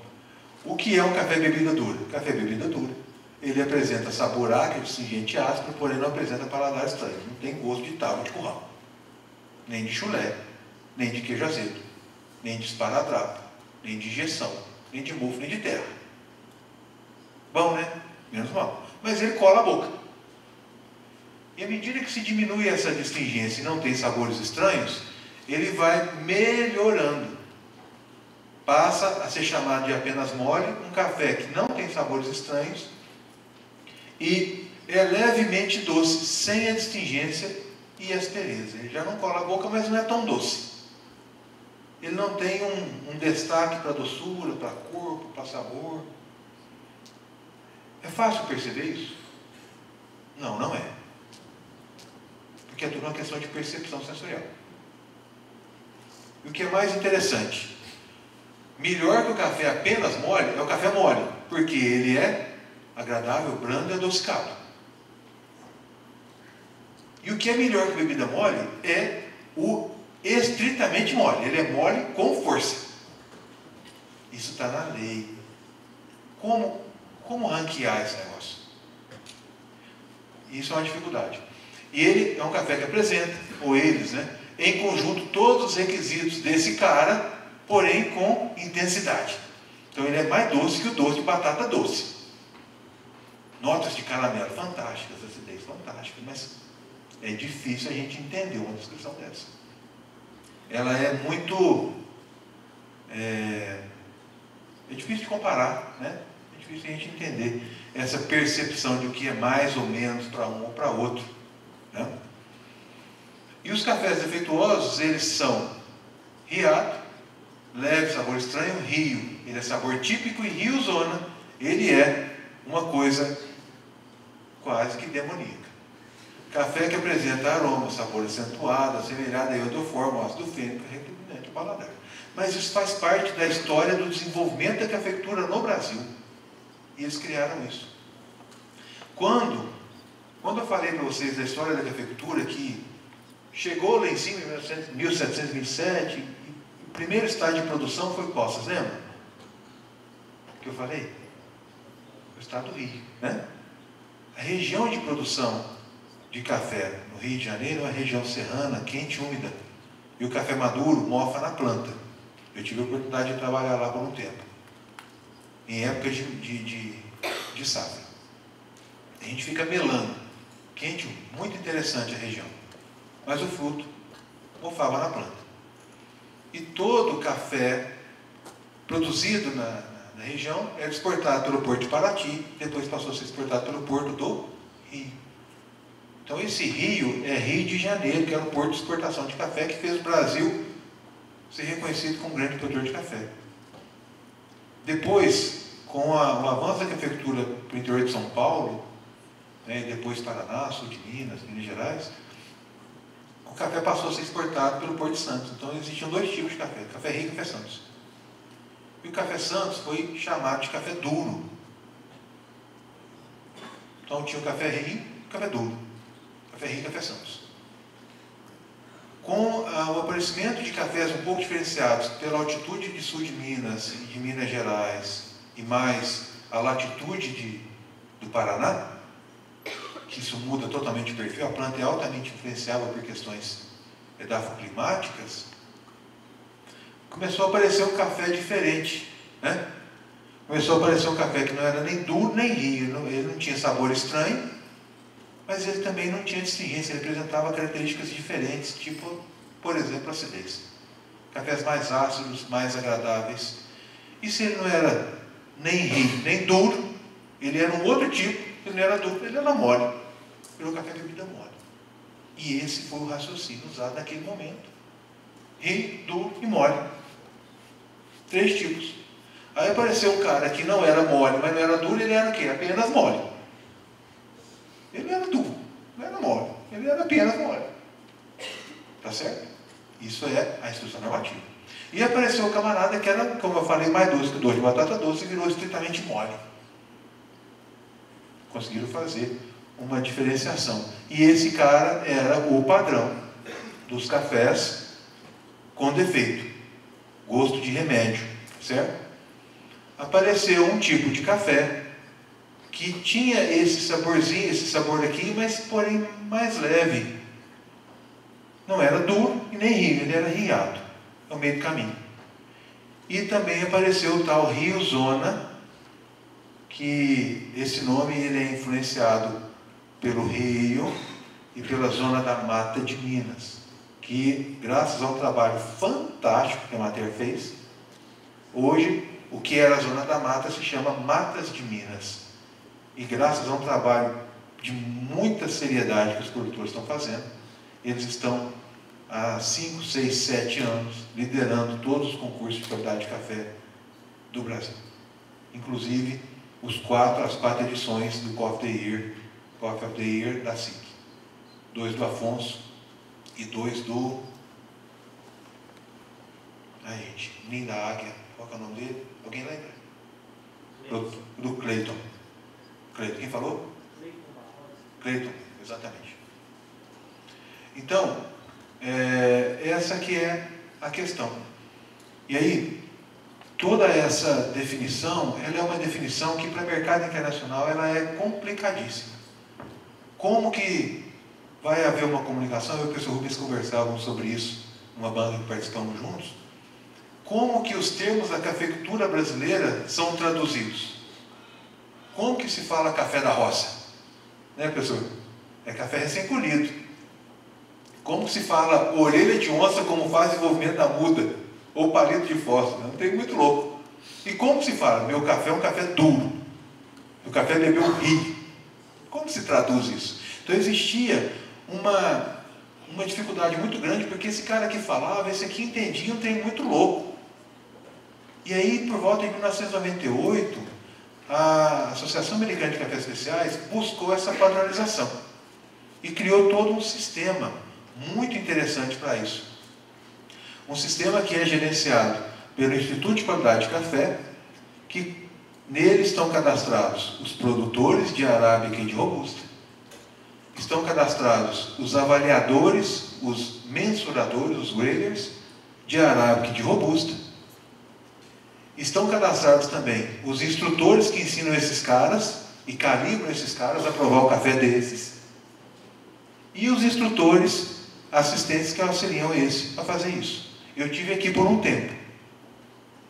o que é um café bebida dura? Café bebida dura. Ele apresenta sabor acre, astringente e áspero, porém não apresenta paladar estranho. Não tem gosto de tábua de curral, nem de chulé, nem de queijo azedo, nem de esparadrapo, nem de injeção, nem de mofo, nem de terra. Bom, né? Menos mal. Mas ele cola a boca. E à medida que se diminui essa distingência e não tem sabores estranhos, ele vai melhorando. Passa a ser chamado de apenas mole, um café que não tem sabores estranhos e é levemente doce, sem a distingência e aspereza. Ele já não cola a boca, mas não é tão doce. Ele não tem um destaque para doçura, para corpo, para sabor. É fácil perceber isso? Não, não é. Porque é tudo uma questão de percepção sensorial. E o que é mais interessante, melhor que o café apenas mole é o café mole, porque ele é agradável, brando e adocicado. E o que é melhor que bebida mole é o estritamente mole. Ele é mole com força. Isso está na lei. Como ranquear esse negócio? Isso é uma dificuldade. E ele é um café que apresenta, ou eles, né, em conjunto, todos os requisitos desse cara, porém com intensidade. Então ele é mais doce que o doce de batata doce. Notas de caramelo fantásticas, acidez fantástica, mas é difícil a gente entender uma descrição dessa. Ela é muito... É difícil de comparar, né? É difícil a gente entender essa percepção de o que é mais ou menos para um ou para outro, né? E os cafés defeituosos, eles são Riado, leve sabor estranho, Rio, ele é sabor típico, e Rio Zona, ele é uma coisa quase que demoníaca. Café que apresenta aroma, sabor acentuado, assemelhado a iodoforma, ácido fênico, repugnante ao paladar. Mas isso faz parte da história do desenvolvimento da cafeicultura no Brasil. E eles criaram isso. Quando eu falei para vocês da história da cafeicultura, que chegou lá em cima em 1727, e o primeiro estágio de produção foi qual? Vocês lembram? O que eu falei? O estado do Rio, né? A região de produção de café no Rio de Janeiro é uma região serrana, quente e úmida. E o café maduro mofa na planta. Eu tive a oportunidade de trabalhar lá por um tempo, em época de safra. A gente fica melando, quente, muito interessante a região. Mas o fruto mofava na planta. E todo o café produzido na região era exportado pelo Porto de Paraty, depois passou a ser exportado pelo Porto do Rio. Então esse rio é Rio de Janeiro, que era o porto de exportação de café, que fez o Brasil ser reconhecido como um grande produtor de café. Depois, com o avanço da cafeicultura para o interior de São Paulo, né, e depois Paraná, sul de Minas, Minas Gerais, o café passou a ser exportado pelo Porto de Santos. Então existiam dois tipos de café, café Rio e café Santos. E o café Santos foi chamado de café duro. Então tinha o café Rio e o café duro. Café Rio e café Santos. Com o aparecimento de cafés um pouco diferenciados pela altitude de sul de Minas e de Minas Gerais, e mais a latitude do Paraná, que isso muda totalmente o perfil, a planta é altamente influenciável por questões edafoclimáticas, começou a aparecer um café diferente, né? Começou a aparecer um café que não era nem duro nem rio, ele não tinha sabor estranho, mas ele também não tinha distingência, ele apresentava características diferentes, tipo, por exemplo, acidez. Cafés mais ácidos, mais agradáveis. E se ele não era nem rio, nem duro, ele era um outro tipo, ele não era duro, ele era mole. Virou café bebida mole. E esse foi o raciocínio usado naquele momento. Rio, duro e mole. 3 tipos. Aí apareceu um cara que não era mole, mas não era duro, ele era o quê? Apenas mole. Ele não era duro, não era mole, ele era apenas mole. Tá certo? apareceu o camarada que era, como eu falei, mais doce que o doce de batata doce e virou estritamente mole. Conseguiram fazer uma diferenciação. E esse cara era o padrão dos cafés com defeito, gosto de remédio, certo? Apareceu um tipo de café que tinha esse saborzinho, esse sabor aqui, mas porém mais leve. Não era duro e nem rio, ele era riado, ao meio do caminho. E também apareceu o tal Rio Zona, que esse nome ele é influenciado pelo Rio e pela zona da Mata de Minas, que graças ao trabalho fantástico que a Mater fez, hoje o que era a zona da mata se chama Matas de Minas. E graças a um trabalho de muita seriedade que os produtores estão fazendo, eles estão há 5, 6, 7 anos liderando todos os concursos de qualidade de café do Brasil. Inclusive as 4 edições do Coffee of the Year da SIC. 2 do Afonso e 2 do... gente, Ninho da Águia. Qual que é o nome dele? Alguém lembra? Do Cleiton. Cleiton, quem falou? Cleiton, exatamente. Então, essa que é a questão. E aí, toda essa definição, ela é uma definição que para o mercado internacional ela é complicadíssima. Como que vai haver uma comunicação? Eu e o professor Rubens conversávamos sobre isso numa banda que participamos juntos. Como que os termos da cafeicultura brasileira são traduzidos? Como que se fala café da roça? Né, professor? É café recém-colhido. Como se fala orelha de onça como faz desenvolvimento da muda? Ou palito de fósforo? Não tem muito louco. E como se fala? Meu café é um café duro. Meu café bebeu um rio. Como se traduz isso? Então existia uma dificuldade muito grande, porque esse cara que falava, esse aqui entendia um trem muito louco. E aí, por volta de 1998, a Associação Americana de Cafés Especiais buscou essa padronização e criou todo um sistema muito interessante para isso. Um sistema que é gerenciado pelo Instituto de Qualidade de Café, que nele estão cadastrados os produtores de arábica e de robusta, estão cadastrados os avaliadores, os mensuradores, os graders de arábica e de robusta. Estão cadastrados também os instrutores que ensinam esses caras e calibram esses caras a provar o café desses. E os instrutores assistentes que auxiliam esse a fazer isso. Eu tive aqui por um tempo.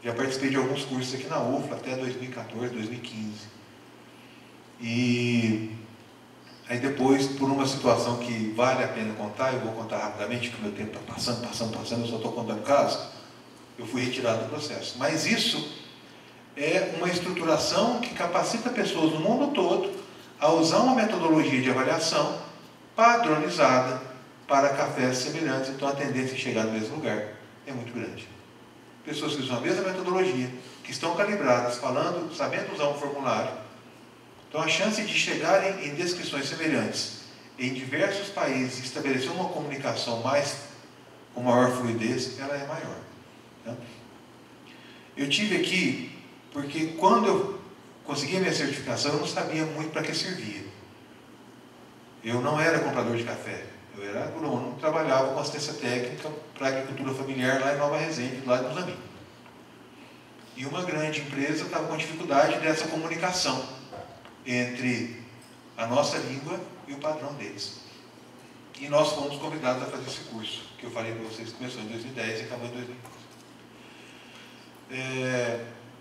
Já participei de alguns cursos aqui na UFLA até 2014, 2015. E aí depois, por uma situação que vale a pena contar, eu vou contar rapidamente, porque o meu tempo está passando, eu só estou contando o caso. Eu fui retirado do processo. Mas isso é uma estruturação que capacita pessoas no mundo todo a usar uma metodologia de avaliação padronizada para cafés semelhantes. Então a tendência de chegar no mesmo lugar é muito grande. Pessoas que usam a mesma metodologia, que estão calibradas, falando, sabendo usar um formulário. Então a chance de chegarem em descrições semelhantes em diversos países e estabelecer uma comunicação com maior fluidez, ela é maior. Eu tive aqui, porque quando eu consegui a minha certificação, eu não sabia muito para que servia. Eu não era comprador de café, eu era agrônomo, trabalhava com assistência técnica para a agricultura familiar lá em Nova Resende, lá em Mozambique. E uma grande empresa estava com dificuldade dessa comunicação entre a nossa língua e o padrão deles. E nós fomos convidados a fazer esse curso, que eu falei para vocês, começou em 2010 e acabou em 2015.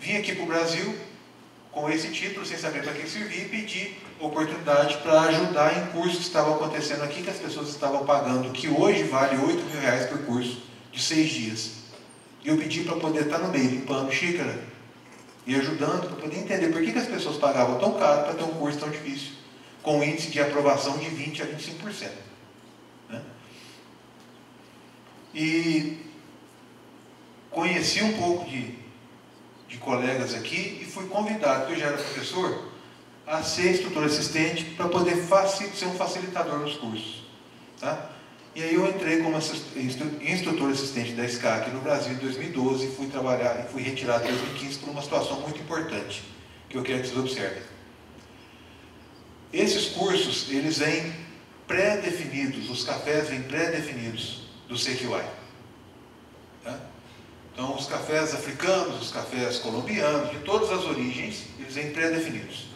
Vim aqui para o Brasil com esse título, sem saber para que servir, e pedi oportunidade para ajudar em cursos que estavam acontecendo aqui, que as pessoas estavam pagando, que hoje vale R$8.000 por curso, de 6 dias. E eu pedi para poder estar no meio, limpando xícara e ajudando, para poder entender por que as pessoas pagavam tão caro para ter um curso tão difícil, com um índice de aprovação de 20% a 25%. Né? E conheci um pouco de colegas aqui e fui convidado, porque eu já era professor, a ser instrutor assistente para poder ser um facilitador nos cursos. Tá? E aí eu entrei como instrutor assistente da SCA aqui no Brasil em 2012 e fui trabalhar e fui retirado em 2015 por uma situação muito importante, que eu quero que vocês observem. Esses cursos, eles vêm pré-definidos, os cafés vêm pré-definidos do CQI. Tá? Então, os cafés africanos, os cafés colombianos, de todas as origens, eles vêm pré-definidos.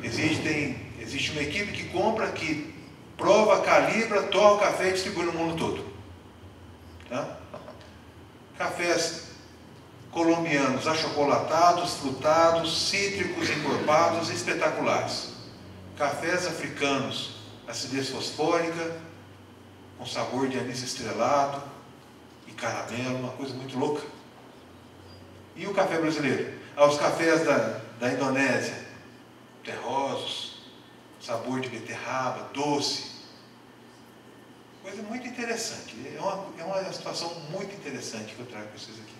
Existe uma equipe que compra, que prova, calibra, torra o café e distribui no mundo todo. Tá? Cafés colombianos achocolatados, frutados, cítricos, encorpados, espetaculares. Cafés africanos, acidez fosfórica, com sabor de anis estrelado e caramelo, uma coisa muito louca. E o café brasileiro? Os cafés da Indonésia, terrosos, sabor de beterraba, doce. Coisa muito interessante. É uma situação muito interessante que eu trago para vocês aqui.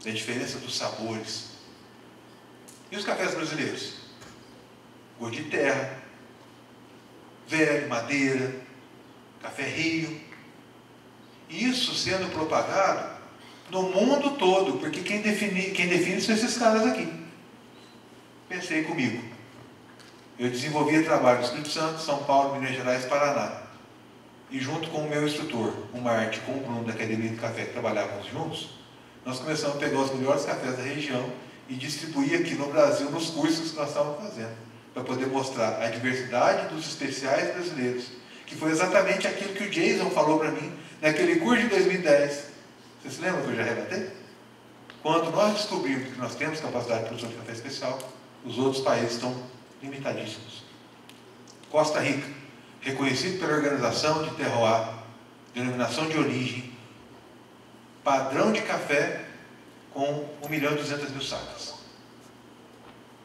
Da diferença dos sabores. E os cafés brasileiros? Gosto de terra, velho, madeira, café Rio. Isso sendo propagado no mundo todo, porque quem define são esses caras aqui. Pensei comigo. Eu desenvolvia trabalho no Espírito Santo, São Paulo, Minas Gerais, Paraná. E junto com o meu instrutor, o Marte, com o Bruno da Academia de Café, que trabalhávamos juntos, nós começamos a pegar os melhores cafés da região e distribuir aqui no Brasil nos cursos que nós estávamos fazendo, para poder mostrar a diversidade dos especiais brasileiros, que foi exatamente aquilo que o Jason falou para mim naquele curso de 2010. Vocês se lembram que eu já relatei? Quando nós descobrimos que nós temos capacidade de produção de café especial, os outros países estão limitadíssimos. Costa Rica, reconhecido pela Organização de Terroir, denominação de origem, padrão de café com 1.200.000 sacas.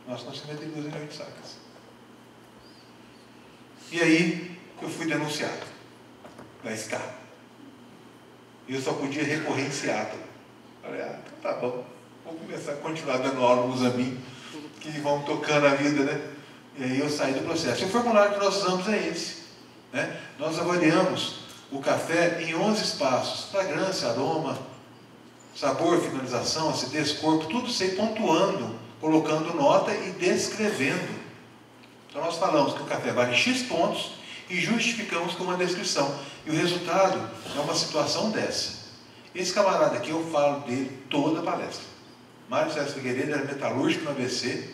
Nós com 52 milhões de sacas. E aí eu fui denunciado da SCA. E eu só podia recorrer em Seattle. Falei, então tá bom, vou começar a continuar dando aula nos amigos que vão tocando a vida, né? E aí eu saí do processo. E o formulário que nós usamos é esse. Né? Nós avaliamos o café em 11 espaços: fragrância, aroma, sabor, finalização, acidez, corpo, tudo sei pontuando, colocando nota e descrevendo. Então nós falamos que o café vale X pontos e justificamos com uma descrição. E o resultado é uma situação dessa. Esse camarada aqui, eu falo dele toda a palestra. Mário César Figueiredo era metalúrgico no ABC,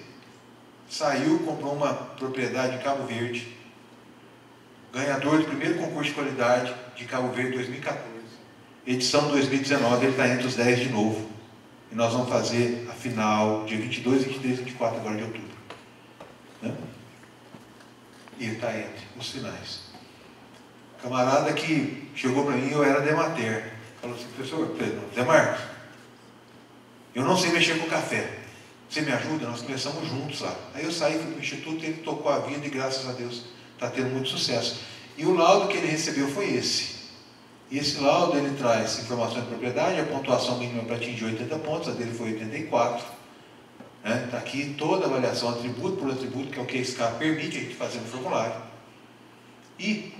saiu, comprou uma propriedade em Cabo Verde, ganhador do primeiro concurso de qualidade de Cabo Verde 2014. Edição 2019, ele está entre os 10 de novo. E nós vamos fazer a final, dia 22, 23 e 24 agora de outubro. Né? E ele está entre os finais. Camarada que chegou para mim, eu era Demater. Falou assim, professor, Zé Marcos, eu não sei mexer com café. Você me ajuda? Nós começamos juntos lá. Aí eu saí, fui para o Instituto, ele tocou a vida e graças a Deus está tendo muito sucesso. E o laudo que ele recebeu foi esse. E esse laudo, ele traz informação de propriedade, a pontuação mínima para atingir 80 pontos, a dele foi 84. Está aqui toda a avaliação atributo por atributo, que é o que a SCA permite a gente fazer no formulário. E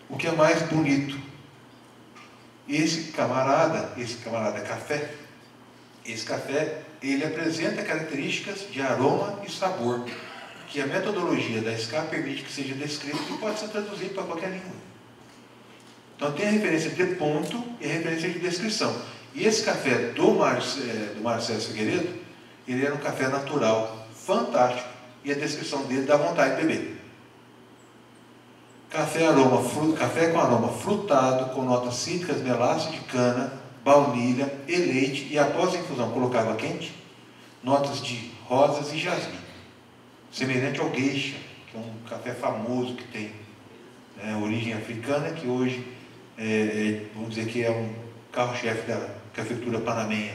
o que é mais bonito, esse camarada café, esse café, ele apresenta características de aroma e sabor, que a metodologia da SCA permite que seja descrito e pode ser traduzido para qualquer língua. Então tem a referência de ponto e a referência de descrição. E esse café do Mário César Figueiredo, ele era um café natural, fantástico, e a descrição dele dá vontade de beber. Café com aroma frutado, com notas cítricas, melaço de cana, baunilha e leite, e após a infusão colocar água quente, notas de rosas e jasmim. Semelhante ao geisha, que é um café famoso que tem origem africana, que hoje vamos dizer que é um carro-chefe da cafeicultura panamenha.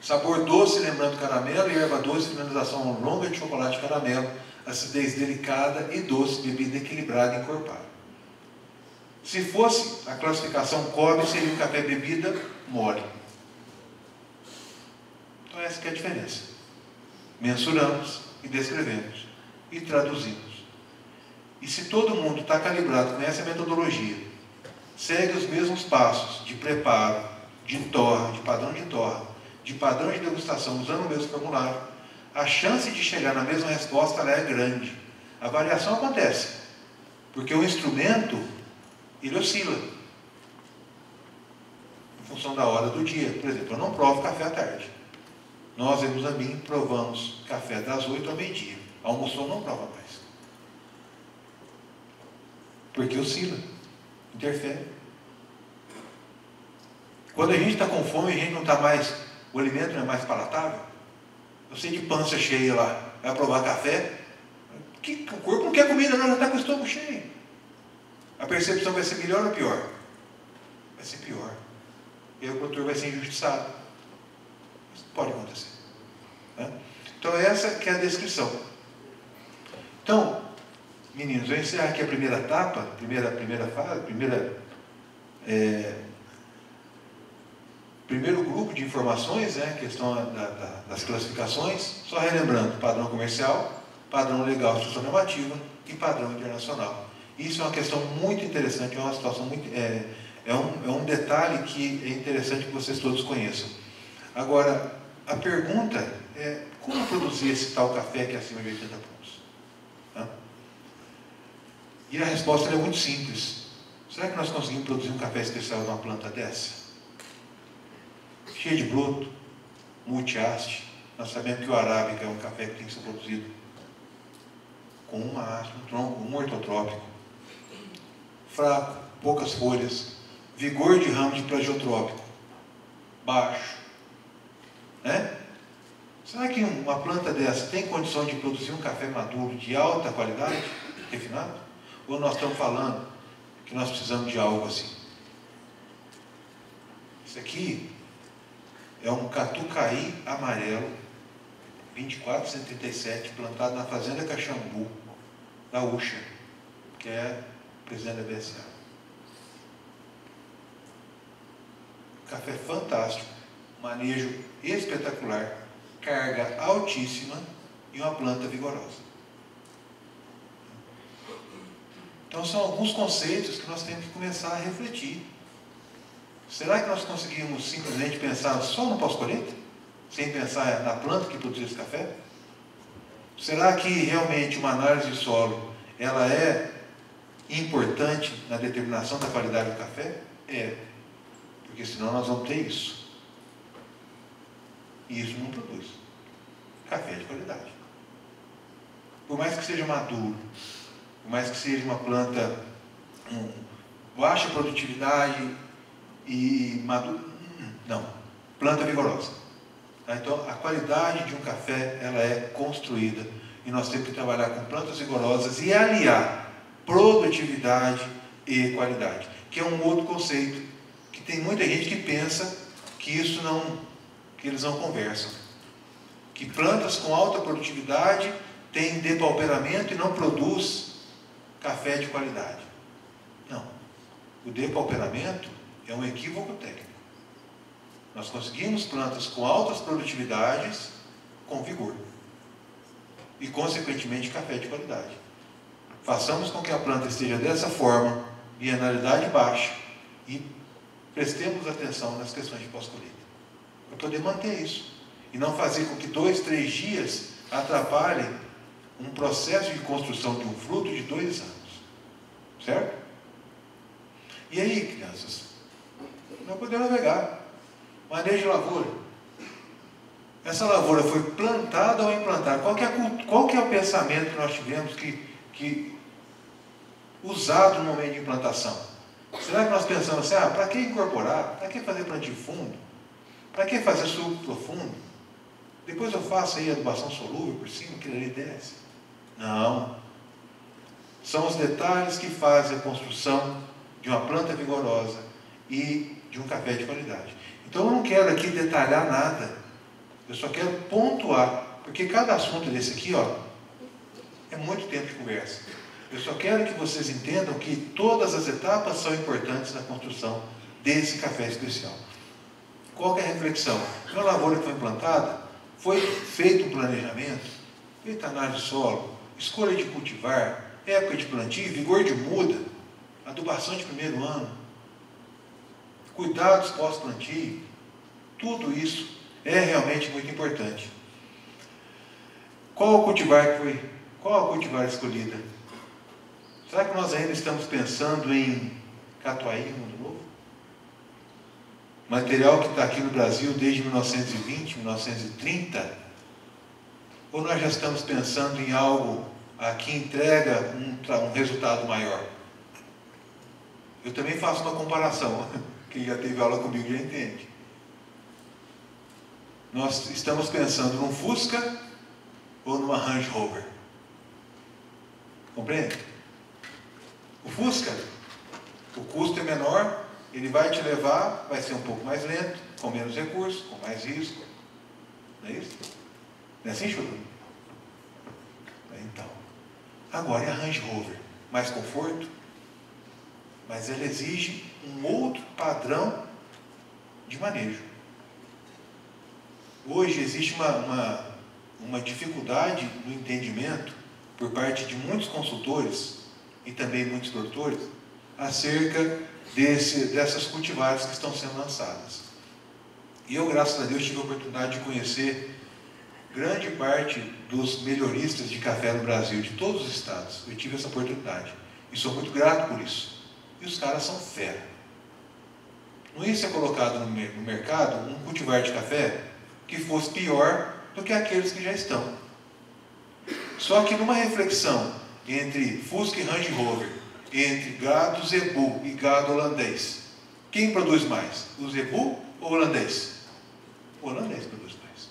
Sabor doce, lembrando caramelo, e erva doce, finalização longa de chocolate e caramelo, acidez delicada e doce, bebida equilibrada e encorpada. Se fosse a classificação COB, seria um café bebida mole. Então essa que é a diferença. Mensuramos e descrevemos e traduzimos. E se todo mundo está calibrado com essa metodologia, segue os mesmos passos de preparo, de torra, de padrão de degustação, usando o mesmo formulário, a chance de chegar na mesma resposta ela é grande. A variação acontece, porque o instrumento, ele oscila, em função da hora do dia. Por exemplo, eu não provo café à tarde. Nós, em Muzambinho, provamos café das 8 ao meio-dia. Almoçou, não prova mais. Porque oscila, interfere. Quando a gente está com fome, a gente não está mais, o alimento não é mais palatável. Você de pança cheia lá, vai provar café, o corpo não quer comida, não, já está com o estômago cheio. A percepção vai ser melhor ou pior? Vai ser pior. E aí o produtor vai ser injustiçado. Isso pode acontecer. Né? Então essa que é a descrição. Então, meninos, eu vou encerrar aqui a primeira etapa, primeira fase, primeiro grupo de informações, né, questão das classificações, só relembrando, padrão comercial, padrão legal, instrução normativa e padrão internacional. Isso é uma questão muito interessante, é uma situação muito, é um detalhe que é interessante que vocês todos conheçam. Agora, a pergunta é, como produzir esse tal café que é acima de 80 pontos? Tá? E a resposta é muito simples. Será que nós conseguimos produzir um café especial de uma planta dessa? Cheia de broto, multihaste. Nós sabemos que o arábica é um café que tem que ser produzido com uma haste, um tronco, um ortotrópico, fraco, poucas folhas, vigor de ramo de plagiotrópico, baixo. Né? Será que uma planta dessa tem condição de produzir um café maduro de alta qualidade, refinado? Ou nós estamos falando que nós precisamos de algo assim? Isso aqui é um catucaí amarelo, 2437, plantado na Fazenda Caxambu, da Ucha, que é presidente da BSA. Café fantástico, manejo espetacular, carga altíssima e uma planta vigorosa. Então são alguns conceitos que nós temos que começar a refletir. Será que nós conseguimos simplesmente pensar só no pós-colheita? Sem pensar na planta que produz esse café? Será que realmente uma análise de solo ela é importante na determinação da qualidade do café? É. Porque senão nós vamos ter isso. E isso não produz café de qualidade. Por mais que seja maduro, por mais que seja uma planta baixa produtividade e maduro, não. Planta vigorosa. Então, a qualidade de um café, ela é construída. E nós temos que trabalhar com plantas vigorosas e aliar produtividade e qualidade. Que é um outro conceito. Que tem muita gente que pensa que isso não, que eles não conversam. Que plantas com alta produtividade têm depauperamento e não produz café de qualidade. Não. O depauperamento é um equívoco técnico. Nós conseguimos plantas com altas produtividades com vigor. E, consequentemente, café de qualidade. Façamos com que a planta esteja dessa forma, bienalidade baixa, e prestemos atenção nas questões de pós-colheita. Para poder manter isso. E não fazer com que 2, 3 dias atrapalhem um processo de construção de um fruto de 2 anos. Certo? E aí, crianças? Nós podemos navegar. Manejo de lavoura. Essa lavoura foi plantada ou implantada? Qual que é o pensamento que nós tivemos que usado no momento de implantação? Será que nós pensamos assim, para que incorporar? Para que fazer plantio fundo? Para que fazer sulco profundo? Depois eu faço aí adubação solúvel por cima, que ele desce. Não. São os detalhes que fazem a construção de uma planta vigorosa e de um café de qualidade. Então eu não quero aqui detalhar nada. Eu só quero pontuar. Porque cada assunto desse aqui, é muito tempo de conversa. Eu só quero que vocês entendam que todas as etapas são importantes na construção desse café especial. Qual que é a reflexão? Na lavoura que foi implantada, foi feito um planejamento, feita análise de solo, escolha de cultivar, época de plantio, vigor de muda, adubação de primeiro ano, cuidados pós-plantio, tudo isso é realmente muito importante. Qual a cultivar escolhida? Será que nós ainda estamos pensando em Catuai, Mundo Novo? Material que está aqui no Brasil desde 1920, 1930? Ou nós já estamos pensando em algo que entrega um resultado maior? Eu também faço uma comparação. Quem já teve aula comigo já entende. Nós estamos pensando num Fusca ou numa Range Rover? Compreende? O Fusca, o custo é menor, ele vai te levar, vai ser um pouco mais lento, com menos recursos, com mais risco. Não é isso? Não é assim, Chulo? Então, agora é a Range Rover. Mais conforto, mas ela exige um outro padrão de manejo. Hoje existe uma dificuldade no entendimento por parte de muitos consultores e também muitos produtores acerca dessas cultivares que estão sendo lançadas. E eu, graças a Deus, tive a oportunidade de conhecer grande parte dos melhoristas de café no Brasil, de todos os estados. Eu tive essa oportunidade e sou muito grato por isso. E os caras são fera. Não ia ser colocado no mercado um cultivar de café que fosse pior do que aqueles que já estão. Só que numa reflexão entre Fusca e Range Rover, entre gado zebu e gado holandês, quem produz mais? O zebu ou o holandês? O holandês produz mais.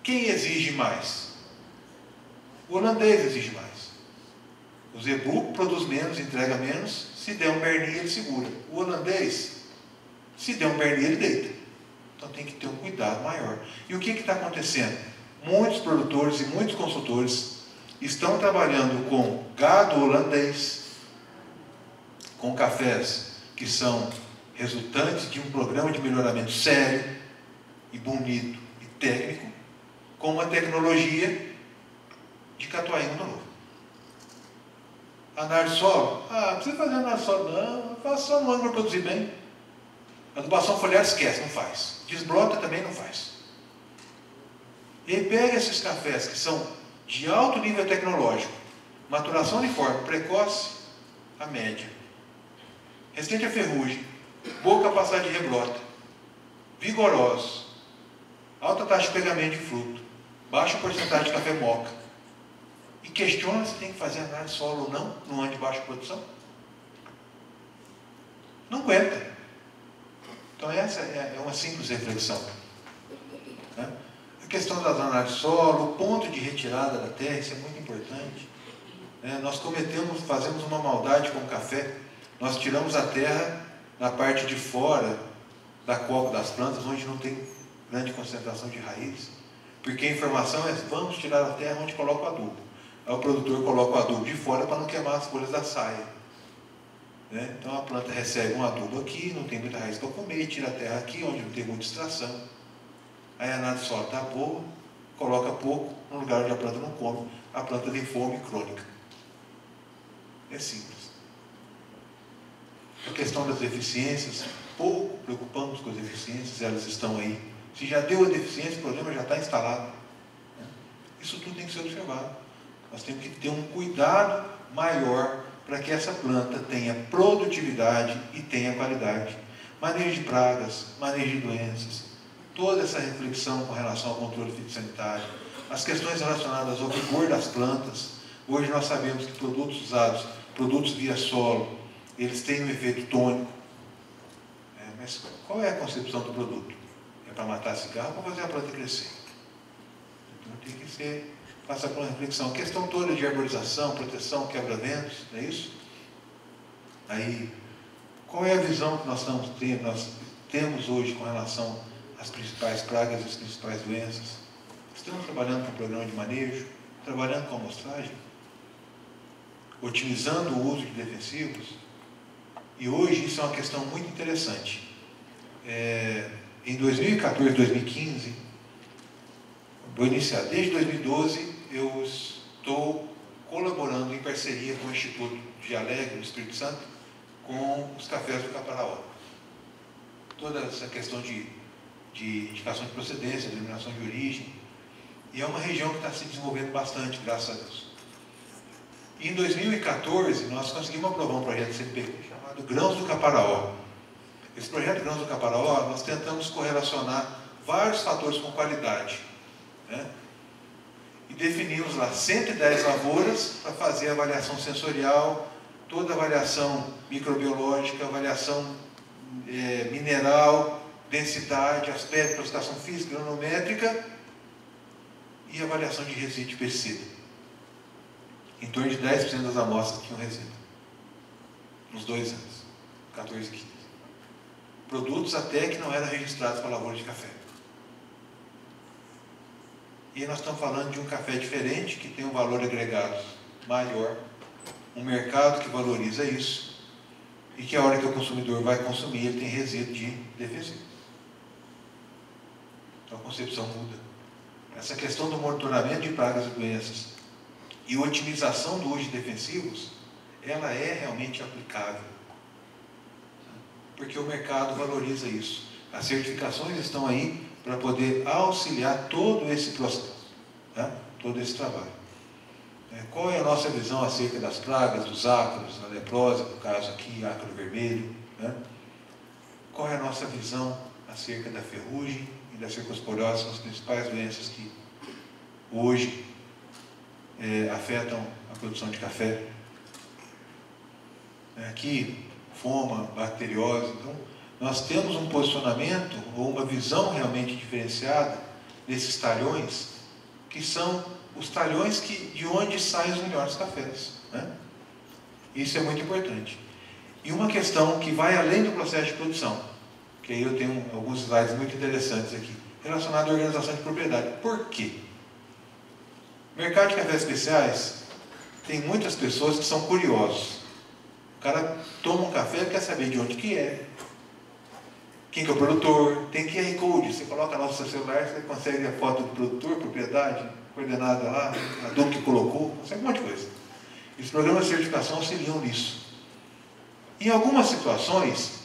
Quem exige mais? O holandês exige mais. O zebu produz menos, entrega menos. Se der um berninho, ele segura. O holandês, se der um berninho, ele deita. Então tem que ter um cuidado maior. E o que está acontecendo? Muitos produtores e muitos consultores estão trabalhando com gado holandês, com cafés que são resultantes de um programa de melhoramento sério e bonito e técnico, com uma tecnologia de Catuai Mundo Novo. Análise de solo? Não precisa fazer análise de solo, não. Faça só no ano para produzir bem. Adubação foliar, esquece, não faz. Desbrota também não faz. E aí pega esses cafés que são de alto nível tecnológico, maturação uniforme, precoce, a média, resistente à ferrugem, boa capacidade de reblota, vigorosos, alta taxa de pegamento de fruto, baixa porcentagem de café moca, e questiona se tem que fazer análise de solo ou não no ano de baixa produção. Não aguenta. Então essa é uma simples reflexão. Né? A questão das análises de solo, o ponto de retirada da terra, isso é muito importante. Nós fazemos uma maldade com o café. Nós tiramos a terra na parte de fora da copa das plantas, onde não tem grande concentração de raiz. Porque a informação é, vamos tirar a terra onde coloca o adubo. Aí o produtor coloca o adubo de fora para não queimar as folhas da saia. Então a planta recebe um adubo aqui, não tem muita raiz para comer, tira a terra aqui, onde não tem muita extração. Aí a análise de solo está boa, coloca pouco, no lugar onde a planta não come, a planta tem fome crônica. É simples. A questão das deficiências, pouco preocupamos com as deficiências, elas estão aí. Se já deu a deficiência, o problema já está instalado. Isso tudo tem que ser observado. Nós temos que ter um cuidado maior para que essa planta tenha produtividade e tenha qualidade. Manejo de pragas, manejo de doenças, toda essa reflexão com relação ao controle fitossanitário, as questões relacionadas ao vigor das plantas. Hoje nós sabemos que produtos usados, produtos via solo, eles têm um efeito tônico. Mas qual é a concepção do produto? É para matar cigarro ou para fazer a planta crescer? Então tem que ser, passar por uma reflexão. A questão toda de arborização, proteção, quebra-ventos, não é isso? Aí, qual é a visão que nós temos hoje com relação às principais pragas e as principais doenças? Estamos trabalhando com o programa de manejo, trabalhando com a amostragem, otimizando o uso de defensivos. E hoje isso é uma questão muito interessante. Em 2014, 2015, vou iniciar. Desde 2012 eu estou colaborando em parceria com o Instituto de Alegre, no Espírito Santo, com os cafés do Caparaó. Toda essa questão de indicação de procedência, denominação de origem, e é uma região que está se desenvolvendo bastante, graças a Deus. E em 2014, nós conseguimos aprovar um projeto CNPq chamado Grãos do Caparaó. Esse projeto Grãos do Caparaó, nós tentamos correlacionar vários fatores com qualidade, né? E definimos lá 110 lavouras para fazer a avaliação sensorial, toda a avaliação microbiológica, avaliação mineral, densidade, aspecto, classificação física, granométrica e avaliação de resíduo de pesticida. Em torno de 10% das amostras tinham resíduo, nos 2 anos, 14 e 15. Produtos até que não eram registrados para lavoura de café. E nós estamos falando de um café diferente, que tem um valor agregado maior, um mercado que valoriza isso, e que a hora que o consumidor vai consumir, ele tem resíduo de defensivo. Então a concepção muda. Essa questão do monitoramento de pragas e doenças e otimização do uso de defensivos, ela é realmente aplicável. Porque o mercado valoriza isso. As certificações estão aí para poder auxiliar todo esse processo, né? Todo esse trabalho. Qual é a nossa visão acerca das pragas, dos ácaros, da leprose, no caso aqui, ácaro vermelho, né? Qual é a nossa visão acerca da ferrugem e da cercosporiose, são as principais doenças que hoje afetam a produção de café. Aqui, foma, bacteriose. Então, nós temos um posicionamento ou uma visão realmente diferenciada desses talhões, que são os talhões de onde saem os melhores cafés, né? Isso é muito importante. E uma questão que vai além do processo de produção, que aí eu tenho alguns slides muito interessantes aqui, relacionado à organização de propriedade. Por quê? O mercado de cafés especiais tem muitas pessoas que são curiosos. O cara toma um café e quer saber de onde que é, quem que é o produtor, tem QR Code, você coloca lá no seu celular, você consegue a foto do produtor, propriedade, coordenada lá, adubo que colocou, consegue um monte de coisa. E os programas de certificação auxiliam nisso. Em algumas situações,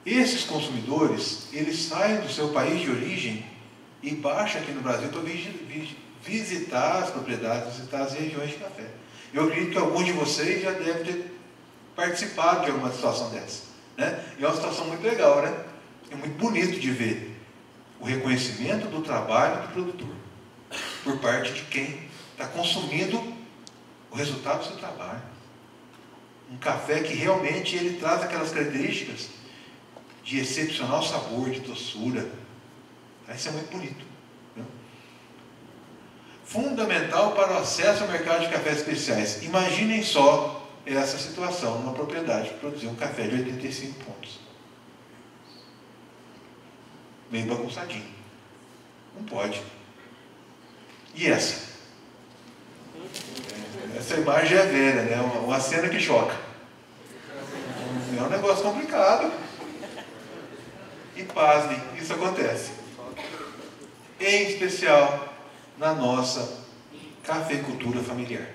esses consumidores, eles saem do seu país de origem e baixam aqui no Brasil para visitar as propriedades, visitar as regiões de café. Eu acredito que alguns de vocês já devem ter participado de alguma situação dessa, né? E é uma situação muito legal, né? É muito bonito de ver o reconhecimento do trabalho do produtor por parte de quem está consumindo o resultado do seu trabalho. Um café que realmente ele traz aquelas características de excepcional sabor, de doçura. Isso é muito bonito, né? Fundamental para o acesso ao mercado de cafés especiais. Imaginem só essa situação numa propriedade que produziu um café de 85 pontos. Meio bagunçadinho. Não pode. E essa? Essa imagem é velha, né? Uma cena que choca. É um negócio complicado. E pasmem, isso acontece. Em especial na nossa cafeicultura familiar.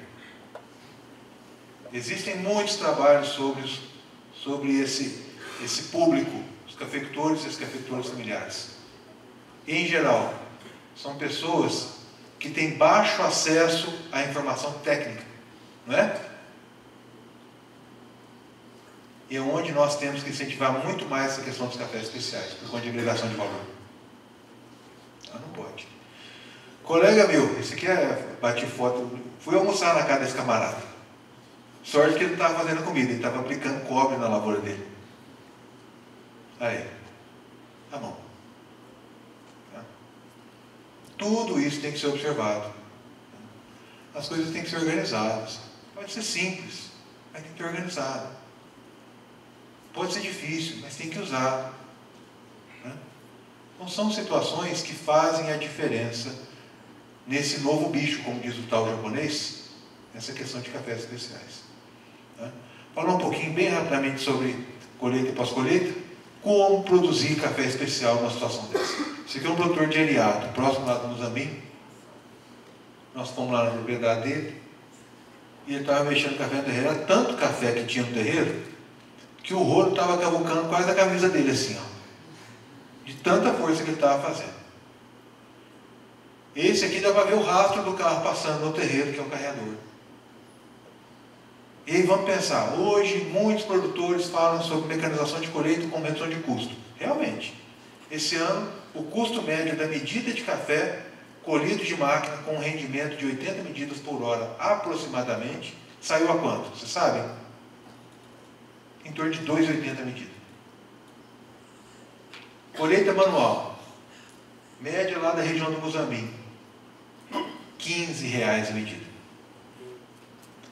Existem muitos trabalhos sobre esse público, os cafeicultores e as cafeicultoras familiares. Em geral, são pessoas que têm baixo acesso à informação técnica, não é? E é onde nós temos que incentivar muito mais essa questão dos cafés especiais, por conta de agregação de valor. Não pode. Colega meu, esse aqui bati foto, fui almoçar na casa desse camarada. Sorte que ele não estava fazendo comida, ele estava aplicando cobre na lavoura dele. Aí, tá bom. Tá? Tudo isso tem que ser observado. As coisas têm que ser organizadas. Pode ser simples, mas tem que ser organizado. Pode ser difícil, mas tem que usar. Né? Então são situações que fazem a diferença nesse novo bicho, como diz o tal japonês, nessa questão de cafés especiais. Né? Falar um pouquinho bem rapidamente sobre colheita e pós-colheita, como produzir café especial numa situação dessa. Esse aqui é um produtor de Eliato, próximo lá do Muzambinho. Nós fomos lá na propriedade dele, E ele estava mexendo no café no terreiro. Era tanto café que tinha no terreiro, que o rolo estava cavucando quase a camisa dele assim, ó. De tanta força que ele estava fazendo. Esse aqui dá para ver o rastro do carro passando no terreiro, que é o carreador. E aí vamos pensar, hoje muitos produtores falam sobre mecanização de colheita com redução de custo. Realmente, esse ano o custo médio da medida de café colhido de máquina com um rendimento de 80 medidas por hora aproximadamente, saiu a quanto? Você sabe? Em torno de 2,80 medidas. Colheita manual, média lá da região do Muzambinho, R$15 a medida.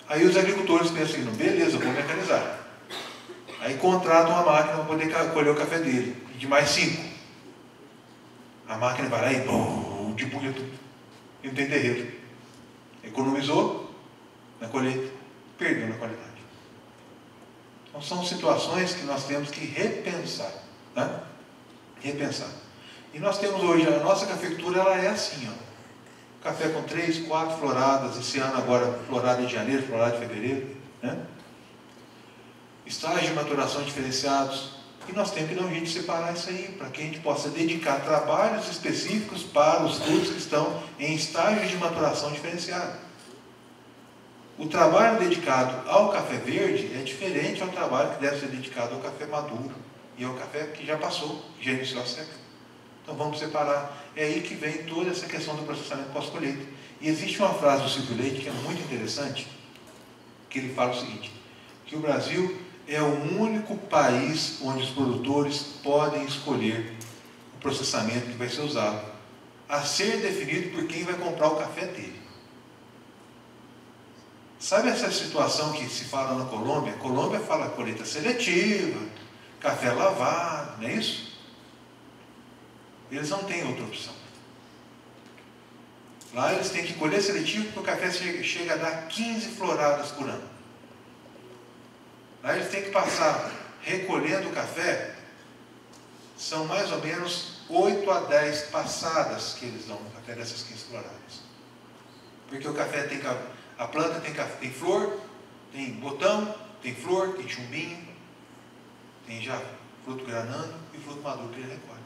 Aí os agricultores pensam assim, beleza, vou mecanizar. Aí contratam uma máquina para poder colher o café dele, de mais 5. A máquina vai lá e debulha tudo. E não tem terreiro. Economizou na colheita, perdeu na qualidade. Então são situações que nós temos que repensar. Né? Repensar. E nós temos hoje, a nossa cafeicultura, ela é assim, ó. Café com 3, 4 floradas, esse ano agora florada de janeiro, florada de fevereiro, né? Estágios de maturação diferenciados, e nós temos que dar um jeito de separar isso aí, para que a gente possa dedicar trabalhos específicos para os frutos que estão em estágios de maturação diferenciado. O trabalho dedicado ao café verde é diferente ao trabalho que deve ser dedicado ao café maduro, e ao café que já passou, já iniciou a seca. Então vamos separar. É aí que vem toda essa questão do processamento pós-colheita. E existe uma frase do Silvio Leite que é muito interessante, que ele fala o seguinte, que o Brasil é o único país onde os produtores podem escolher o processamento que vai ser usado, a ser definido por quem vai comprar o café dele. Sabe essa situação que se fala na Colômbia? A Colômbia fala colheita seletiva, café lavado, não é isso? Eles não têm outra opção. Lá eles têm que colher seletivo porque o café chega a dar 15 floradas por ano. Lá eles têm que passar recolhendo o café, são mais ou menos 8 a 10 passadas que eles dão no café dessas 15 floradas. Porque o café tem, a planta tem flor, tem botão, tem flor, tem chumbinho, tem já fruto granando e fruto maduro que ele recolhe.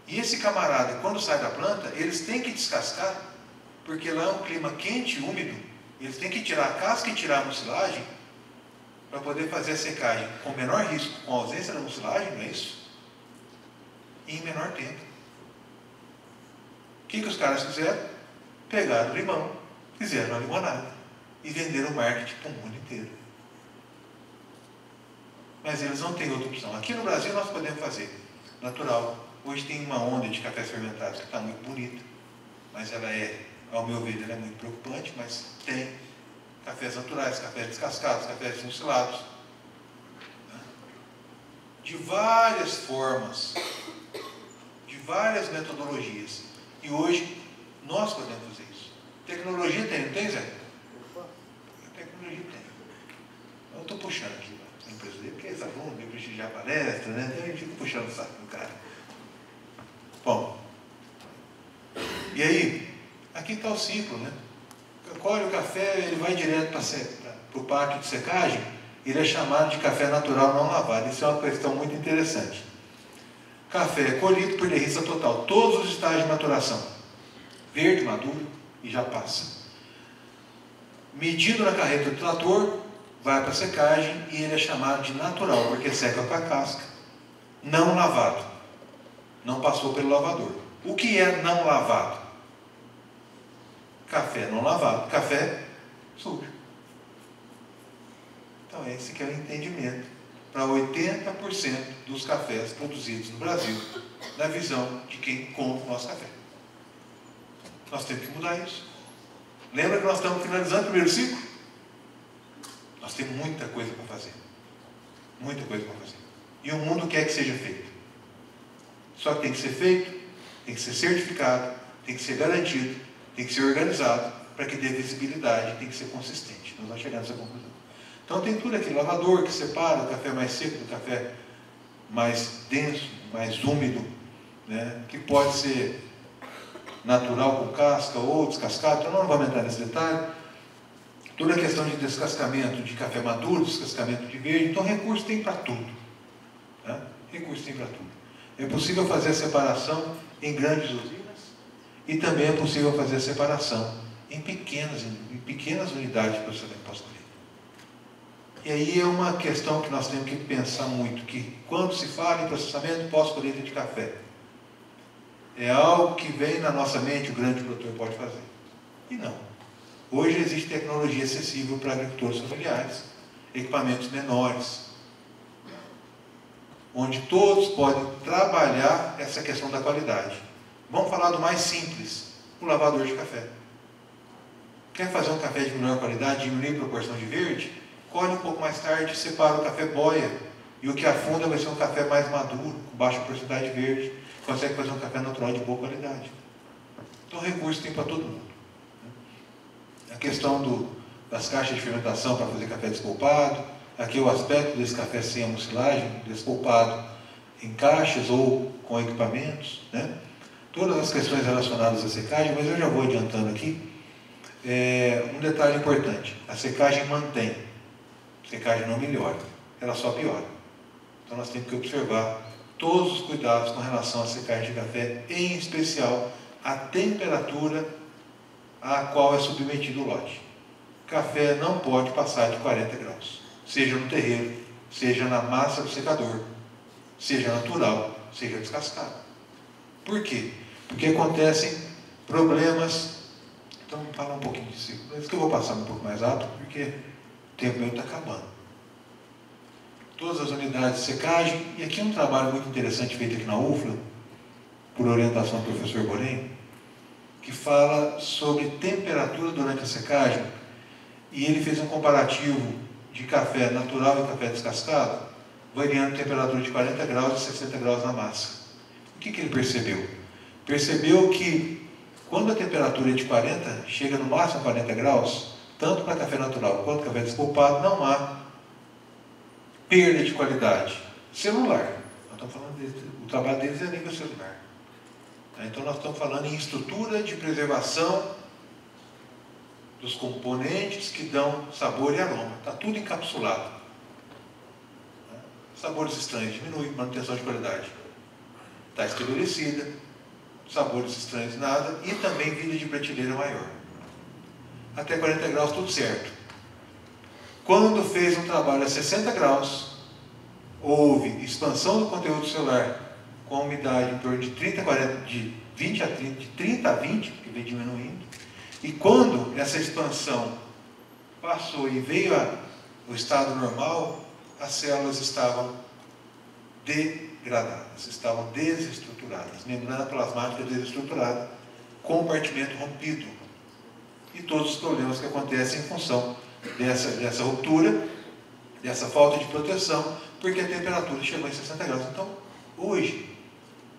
E esse camarada, quando sai da planta, eles têm que descascar, porque lá é um clima quente e úmido, eles têm que tirar a casca e tirar a mucilagem, para poder fazer a secagem com menor risco, com a ausência da mucilagem, não é isso? E em menor tempo. O que os caras fizeram? Pegaram o limão, fizeram a limonada, e venderam o marketing para o mundo inteiro. Mas eles não têm outra opção. Aqui no Brasil nós podemos fazer natural. Hoje tem uma onda de cafés fermentados que está muito bonita, mas ela é, ao meu ver, ela é muito preocupante, mas tem cafés naturais, cafés descascados, cafés desmucilados, né? De várias formas, de várias metodologias. E hoje nós podemos fazer isso. Tecnologia tem, não tem, Zé? Tecnologia tem. Eu estou puxando aqui a empresa dele, porque eles alunos, me prestigiar a palestra, né? Então a gente fica puxando o saco do cara. Bom, e aí, aqui está o ciclo, né? Colhe o café, ele vai direto para o pátio de secagem, ele é chamado de café natural não lavado. Isso é uma questão muito interessante. Café é colhido por derrista total, todos os estágios de maturação, verde, maduro e já passa. Medido na carreta do trator, vai para a secagem e ele é chamado de natural, porque seca com a casca, não lavado. Não passou pelo lavador. O que é não lavado? Café não lavado, café sujo. Então esse que é o entendimento para 80% dos cafés produzidos no Brasil, na visão de quem compra o nosso café. Nós temos que mudar isso. Lembra que nós estamos finalizando o primeiro ciclo? Nós temos muita coisa para fazer. Muita coisa para fazer. E o mundo quer que seja feito. Só que tem que ser feito, tem que ser certificado, tem que ser garantido, tem que ser organizado, para que dê visibilidade, tem que ser consistente. Nós vamos chegar nessa conclusão. Então tem tudo aqui, lavador que separa o café mais seco do café mais denso, mais úmido, né? Que pode ser natural com casca ou descascado, então não vamos entrar nesse detalhe. toda a questão de descascamento de café maduro, descascamento de verde. Então, recurso tem para tudo. Tá? Recurso tem para tudo. É possível fazer a separação em grandes usinas e também é possível fazer a separação em pequenas unidades de processamento pós-colheita. E aí é uma questão que nós temos que pensar muito, que quando se fala em processamento pós-colheita de café, é algo que vem na nossa mente, o grande produtor pode fazer. E não. Hoje existe tecnologia acessível para agricultores familiares, equipamentos menores, onde todos podem trabalhar essa questão da qualidade. Vamos falar do mais simples, o lavador de café. Quer fazer um café de melhor qualidade, diminuir a proporção de verde? Colhe um pouco mais tarde, separa o café boia, e o que afunda vai ser um café mais maduro, com baixa porcentagem de verde. Consegue fazer um café natural de boa qualidade. Então, recurso tem para todo mundo. A questão das caixas de fermentação para fazer café despolpado, aqui é o aspecto desse café sem a mucilagem, despolpado em caixas ou com equipamentos, né? Todas as questões relacionadas à secagem, mas eu já vou adiantando aqui. Um detalhe importante, a secagem mantém, a secagem não melhora, ela só piora. Então nós temos que observar todos os cuidados com relação à secagem de café, em especial a temperatura a qual é submetido o lote. Café não pode passar de 40 graus, seja no terreiro, seja na massa do secador, seja natural, seja descascado. Por quê? Porque acontecem problemas. Então, vamos falar um pouquinho disso. Mas que eu vou passar um pouco mais rápido, porque o tempo meu está acabando. Todas as unidades de secagem, e aqui um trabalho muito interessante feito aqui na UFLA, por orientação do professor Borém, que fala sobre temperatura durante a secagem, e ele fez um comparativo de café natural e café descascado, variando temperatura de 40 graus e 60 graus na massa. O que ele percebeu? Percebeu que quando a temperatura é de 40, chega no máximo a 40 graus, tanto para café natural quanto café despolpado, não há perda de qualidade. Celular. Nós estamos falando o trabalho deles é a nível celular. Então nós estamos falando em estrutura de preservação dos componentes que dão sabor e aroma. Está tudo encapsulado. Sabores estranhos diminui, manutenção de qualidade. Está estabelecida, sabores estranhos nada, e também vida de prateleira maior. Até 40 graus tudo certo. Quando fez um trabalho a 60 graus, houve expansão do conteúdo celular com a umidade em torno de 30 a 40, de 20 a 30, de 30 a 20, que vem diminuindo. E quando essa expansão passou e veio ao estado normal, as células estavam degradadas, estavam desestruturadas, membrana plasmática desestruturada, compartimento rompido. E todos os problemas que acontecem em função dessa ruptura, dessa falta de proteção, porque a temperatura chegou em 60 graus. Então, hoje,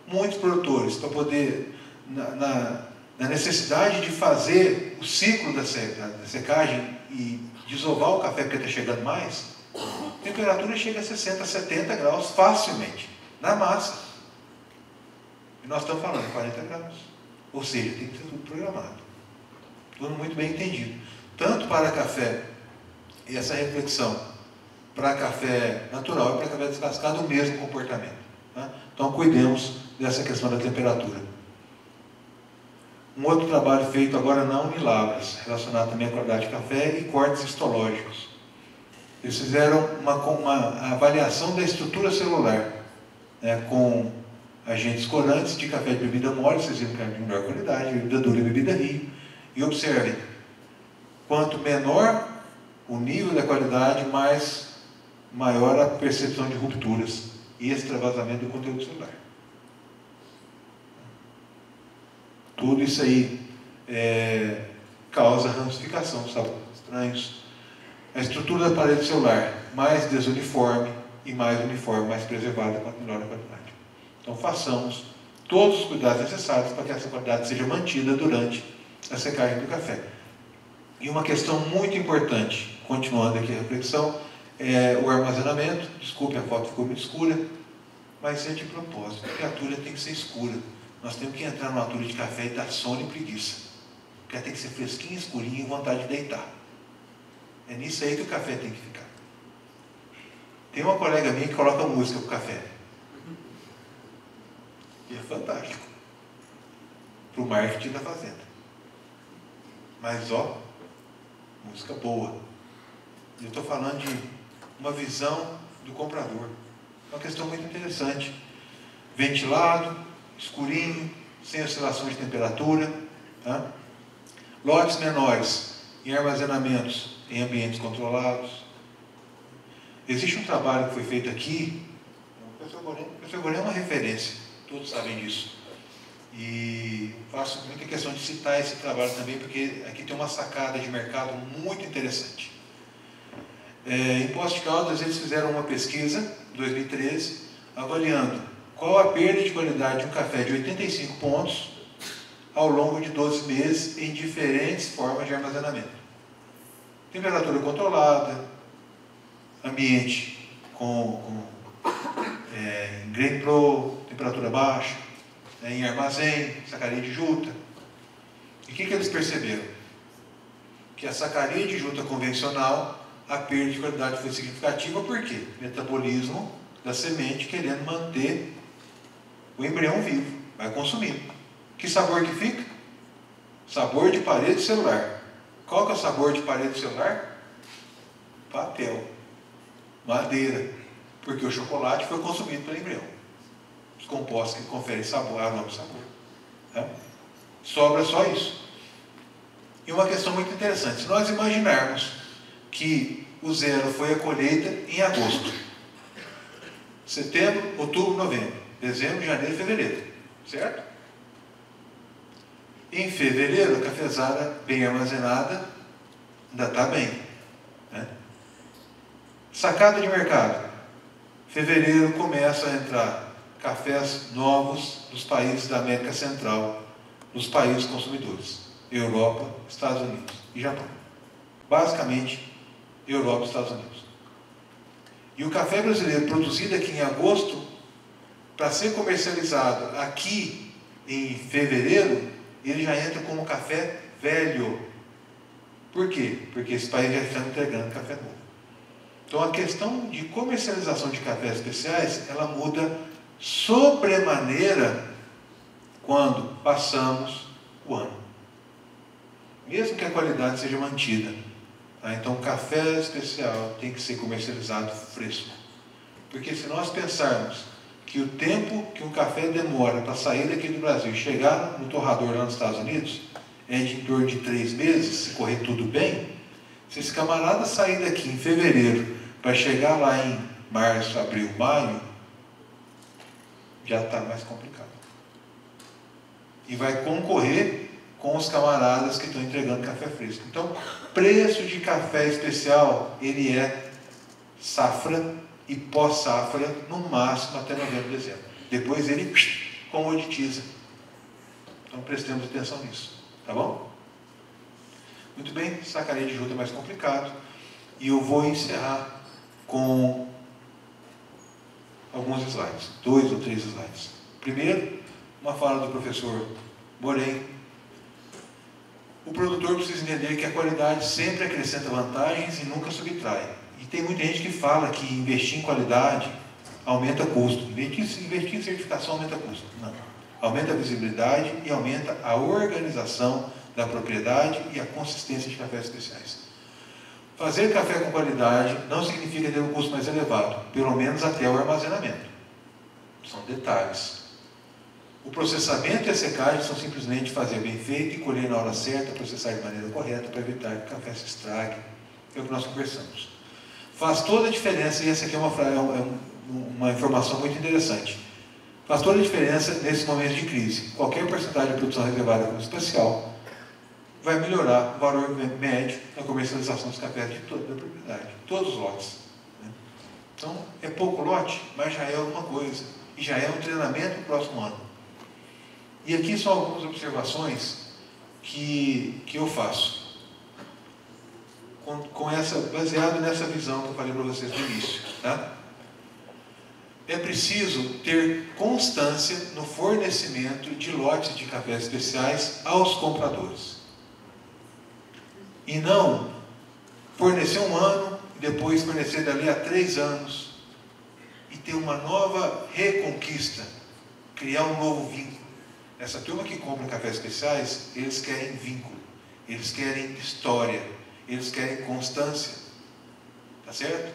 muitos produtores, para poder, na necessidade de fazer o ciclo da secagem e desovar o café porque está chegando mais, a temperatura chega a 60, 70 graus facilmente, na massa. E nós estamos falando de 40 graus. Ou seja, tem que ser tudo programado. Tudo muito bem entendido. Tanto para café, e essa reflexão, para café natural e para café descascado, o mesmo comportamento. Tá? Então, cuidemos dessa questão da temperatura. Um outro trabalho feito agora na Unilabras, relacionado também à qualidade de café e cortes histológicos. Eles fizeram uma avaliação da estrutura celular, né, com agentes corantes de café de bebida mole, vocês viram que é de melhor qualidade, bebida dura e bebida rio. E observem, quanto menor o nível da qualidade, maior a percepção de rupturas e extravasamento do conteúdo celular. Tudo isso aí causa ramificação, sabores estranhos. A estrutura da parede celular mais desuniforme e mais uniforme, mais preservada, quanto melhor a qualidade. Então façamos todos os cuidados necessários para que essa qualidade seja mantida durante a secagem do café. E uma questão muito importante, continuando aqui a reflexão, é o armazenamento. Desculpe, a foto ficou muito escura, mas é de propósito, porque a tulha tem que ser escura. Nós temos que entrar numa tulha de café e dar sono e preguiça, porque ela tem que ser fresquinha, escurinha e vontade de deitar. É nisso aí que o café tem que ficar. Tem uma colega minha que coloca música pro café. E é fantástico. Para o marketing da fazenda. Mas, ó, música boa. Eu estou falando de uma visão do comprador. É uma questão muito interessante. Ventilado, escurinho, sem oscilação de temperatura. Tá? Lotes menores em armazenamentos em ambientes controlados. Existe um trabalho que foi feito aqui. O professor Borém é uma referência. Todos sabem disso. E faço muita questão de citar esse trabalho também, porque aqui tem uma sacada de mercado muito interessante. Em Poços de Caldas, eles fizeram uma pesquisa, em 2013, avaliando qual a perda de qualidade de um café de 85 pontos ao longo de 12 meses em diferentes formas de armazenamento. Temperatura controlada, ambiente em Grain Pro, temperatura baixa, em armazém, sacaria de juta. E o que eles perceberam? Que a sacaria de juta convencional, a perda de qualidade foi significativa, por quê? Metabolismo da semente querendo manter o embrião vivo, vai consumindo. Que sabor que fica? Sabor de parede celular. Qual que é o sabor de parede celular? Papel, madeira, porque o chocolate foi consumido pelo embrião. Os compostos que conferem sabor, aroma e sabor. Tá? Sobra só isso. E uma questão muito interessante, se nós imaginarmos que o zero foi a colheita em agosto, setembro, outubro, novembro, dezembro, janeiro e fevereiro, certo? Em fevereiro, a cafezada bem armazenada ainda está bem. Né? Sacada de mercado. Fevereiro começa a entrar cafés novos dos países da América Central, dos países consumidores. Europa, Estados Unidos e Japão. Basicamente, Europa e Estados Unidos. E o café brasileiro produzido aqui em agosto, para ser comercializado aqui em fevereiro, ele já entra como café velho. Por quê? Porque esse país já está entregando café novo. Então a questão de comercialização de cafés especiais, ela muda sobremaneira quando passamos o ano. Mesmo que a qualidade seja mantida. Tá? Então o café especial tem que ser comercializado fresco. Porque se nós pensarmos que o tempo que um café demora para sair daqui do Brasil e chegar no torrador lá nos Estados Unidos é de em torno de 3 meses, se correr tudo bem, se esse camarada sair daqui em fevereiro para chegar lá em março, abril, maio, já está mais complicado. E vai concorrer com os camaradas que estão entregando café fresco. Então, preço de café especial, ele é safra e pós-safra, no máximo até novembro, dezembro. Depois ele comoditiza. Então prestemos atenção nisso. Tá bom? Muito bem, sacaria de juta é mais complicado. E eu vou encerrar com alguns slides. 2 ou 3 slides. Primeiro, uma fala do professor Borém. O produtor precisa entender que a qualidade sempre acrescenta vantagens e nunca subtrai. E tem muita gente que fala que investir em qualidade aumenta custo. Investir em certificação aumenta custo. Não. Aumenta a visibilidade e aumenta a organização da propriedade e a consistência de cafés especiais. Fazer café com qualidade não significa ter um custo mais elevado, pelo menos até o armazenamento. São detalhes. O processamento e a secagem são simplesmente fazer bem feito e colher na hora certa, processar de maneira correta para evitar que o café se estrague. É o que nós conversamos. Faz toda a diferença, e essa aqui é uma informação muito interessante. Faz toda a diferença nesse momento de crise. Qualquer porcentagem de produção reservada como especial vai melhorar o valor médio na comercialização dos cafés de toda a propriedade, todos os lotes. Né? Então, é pouco lote, mas já é alguma coisa. E já é um treinamento para o próximo ano. E aqui são algumas observações que eu faço. Baseado nessa visão que eu falei para vocês no início. Tá? É preciso ter constância no fornecimento de lotes de cafés especiais aos compradores. E não fornecer 1 ano, e depois fornecer dali a 3 anos, e ter uma nova reconquista, criar um novo vínculo. Essa turma que compra cafés especiais, eles querem vínculo, eles querem história, eles querem constância. Tá certo?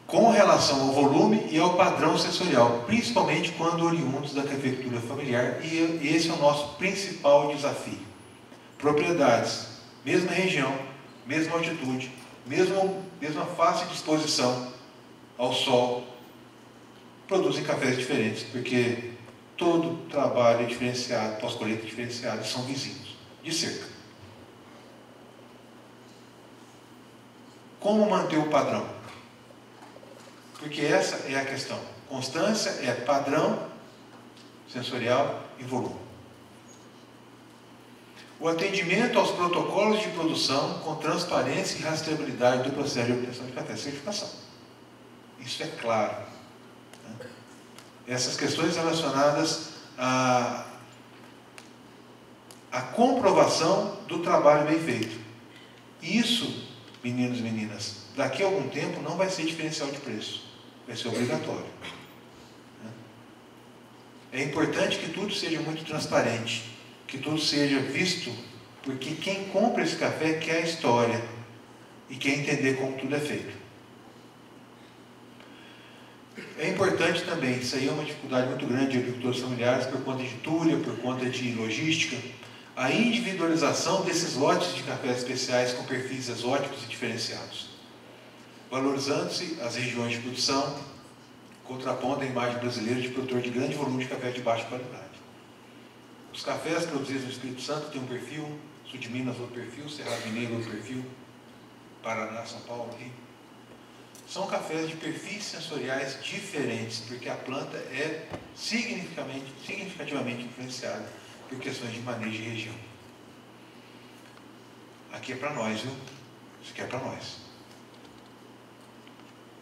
Com relação ao volume e ao padrão sensorial, principalmente quando oriundos da cafeicultura familiar, e esse é o nosso principal desafio. Propriedades, mesma região, mesma altitude, mesma fácil disposição ao sol, produzem cafés diferentes, porque todo trabalho é diferenciado, pós-colheita é diferenciado, e são vizinhos, de cerca. Como manter o padrão? Porque essa é a questão. Constância é padrão sensorial e volume. O atendimento aos protocolos de produção com transparência e rastreabilidade do processo de obtenção de café, certificação. Isso é claro. Né? Essas questões relacionadas à comprovação do trabalho bem feito. Isso, meninos e meninas, daqui a algum tempo não vai ser diferencial de preço. Vai ser obrigatório. É importante que tudo seja muito transparente, que tudo seja visto, porque quem compra esse café quer a história e quer entender como tudo é feito. É importante também, isso aí é uma dificuldade muito grande de agricultores familiares por conta de túria, por conta de logística, a individualização desses lotes de cafés especiais com perfis exóticos e diferenciados, valorizando-se as regiões de produção, contrapondo a imagem brasileira de produtor de grande volume de café de baixa qualidade. Os cafés produzidos no Espírito Santo têm um perfil, Sul de Minas outro perfil, Cerrado Mineiro outro perfil, Paraná, São Paulo, Rio. São cafés de perfis sensoriais diferentes, porque a planta é significativamente influenciada por questões de manejo e região. Aqui é para nós, viu? Isso aqui é para nós.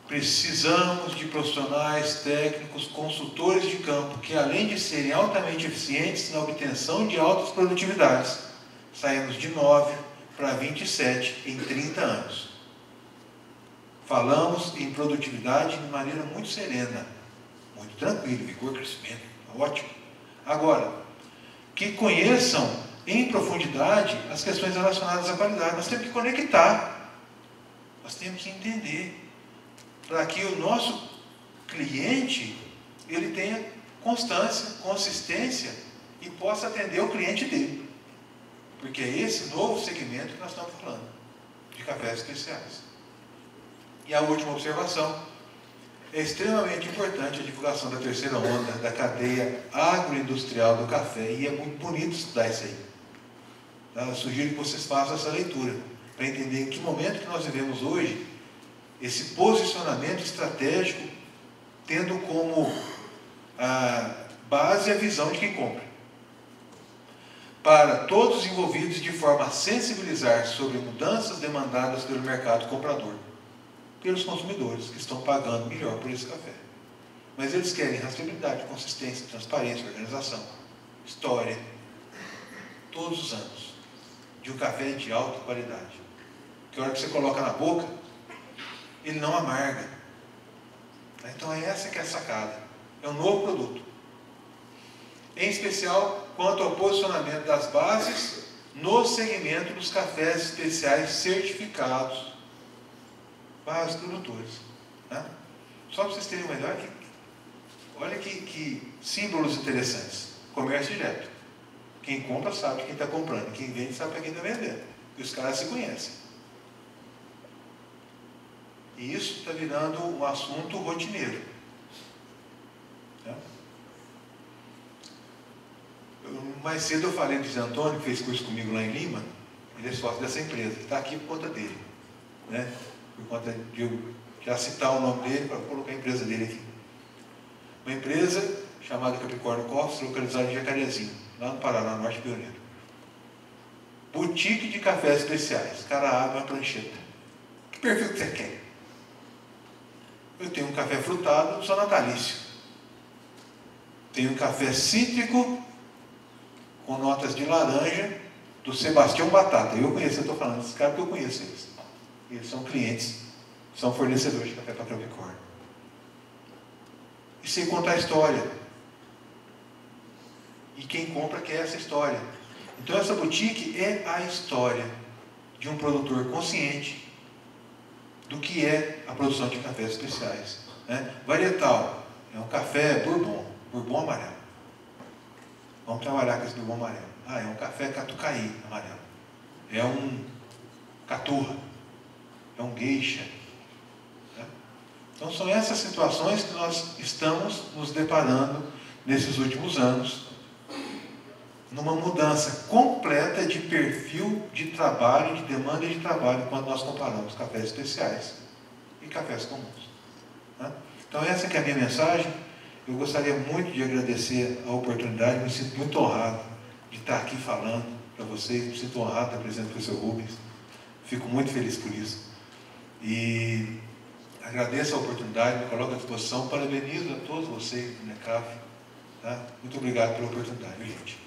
Precisamos de profissionais, técnicos, consultores de campo, que além de serem altamente eficientes na obtenção de altas produtividades, saímos de 9 para 27 em 30 anos. Falamos em produtividade de maneira muito serena, muito tranquila, vigor, crescimento, ótimo. Agora, que conheçam em profundidade as questões relacionadas à qualidade. Nós temos que conectar, nós temos que entender, para que o nosso cliente ele tenha constância, consistência e possa atender o cliente dele. Porque é esse novo segmento que nós estamos falando, de cafés especiais. E a última observação, é extremamente importante a divulgação da terceira onda da cadeia agroindustrial do café, e é muito bonito estudar isso aí. Tá? Eu sugiro que vocês façam essa leitura, para entender em que momento que nós vivemos hoje, esse posicionamento estratégico, tendo como base a visão de quem compra. Para todos os envolvidos, de forma a sensibilizar sobre mudanças demandadas pelo mercado comprador, pelos consumidores, que estão pagando melhor por esse café. Mas eles querem rastreabilidade, consistência, transparência, organização, história, todos os anos, de um café de alta qualidade. Que a hora que você coloca na boca, ele não amarga. Então é essa que é a sacada. É um novo produto. Em especial, quanto ao posicionamento das bases no segmento dos cafés especiais certificados para os produtores. Né? Só para vocês terem uma ideia, olha que símbolos interessantes. Comércio direto. Quem compra sabe quem está comprando. Quem vende sabe para quem está vendendo. E os caras se conhecem. E isso está virando um assunto rotineiro. Né? Mais cedo eu falei do Zé Antônio, que fez curso comigo lá em Lima. Ele é sócio dessa empresa. Está aqui por conta dele. Né? Por conta de eu já citar o nome dele para colocar a empresa dele aqui. Uma empresa chamada Capricórnio Coffee, localizada em Jacarezinho, lá no Paraná, Norte Pioneiro. Boutique de cafés especiais. O cara abre uma prancheta. Que perfil que você quer? Eu tenho um café frutado, só natalício. Tenho um café cítrico, com notas de laranja, do Sebastião Batata. Eu conheço, eu estou falando desses caras porque eu conheço eles. Eles são clientes, são fornecedores de café para a Provicor. E sem contar a história. E quem compra quer essa história. Então essa boutique é a história de um produtor consciente do que é a produção de cafés especiais. Né? Varietal é um café bourbon, bourbon amarelo. Vamos trabalhar com esse bourbon amarelo. Ah, é um café catucaí amarelo. É um caturra. É um geisha. Né? Então são essas situações que nós estamos nos deparando nesses últimos anos, numa mudança completa de perfil de trabalho, de demanda de trabalho, quando nós comparamos cafés especiais e cafés comuns. Né? Então essa que é a minha mensagem. Eu gostaria muito de agradecer a oportunidade, me sinto muito honrado de estar aqui falando para vocês, me sinto honrado de estar presente com o professor Rubens, fico muito feliz por isso. E agradeço a oportunidade, me coloco à disposição, parabenizo a todos vocês do NECAF. Tá? Muito obrigado pela oportunidade, gente.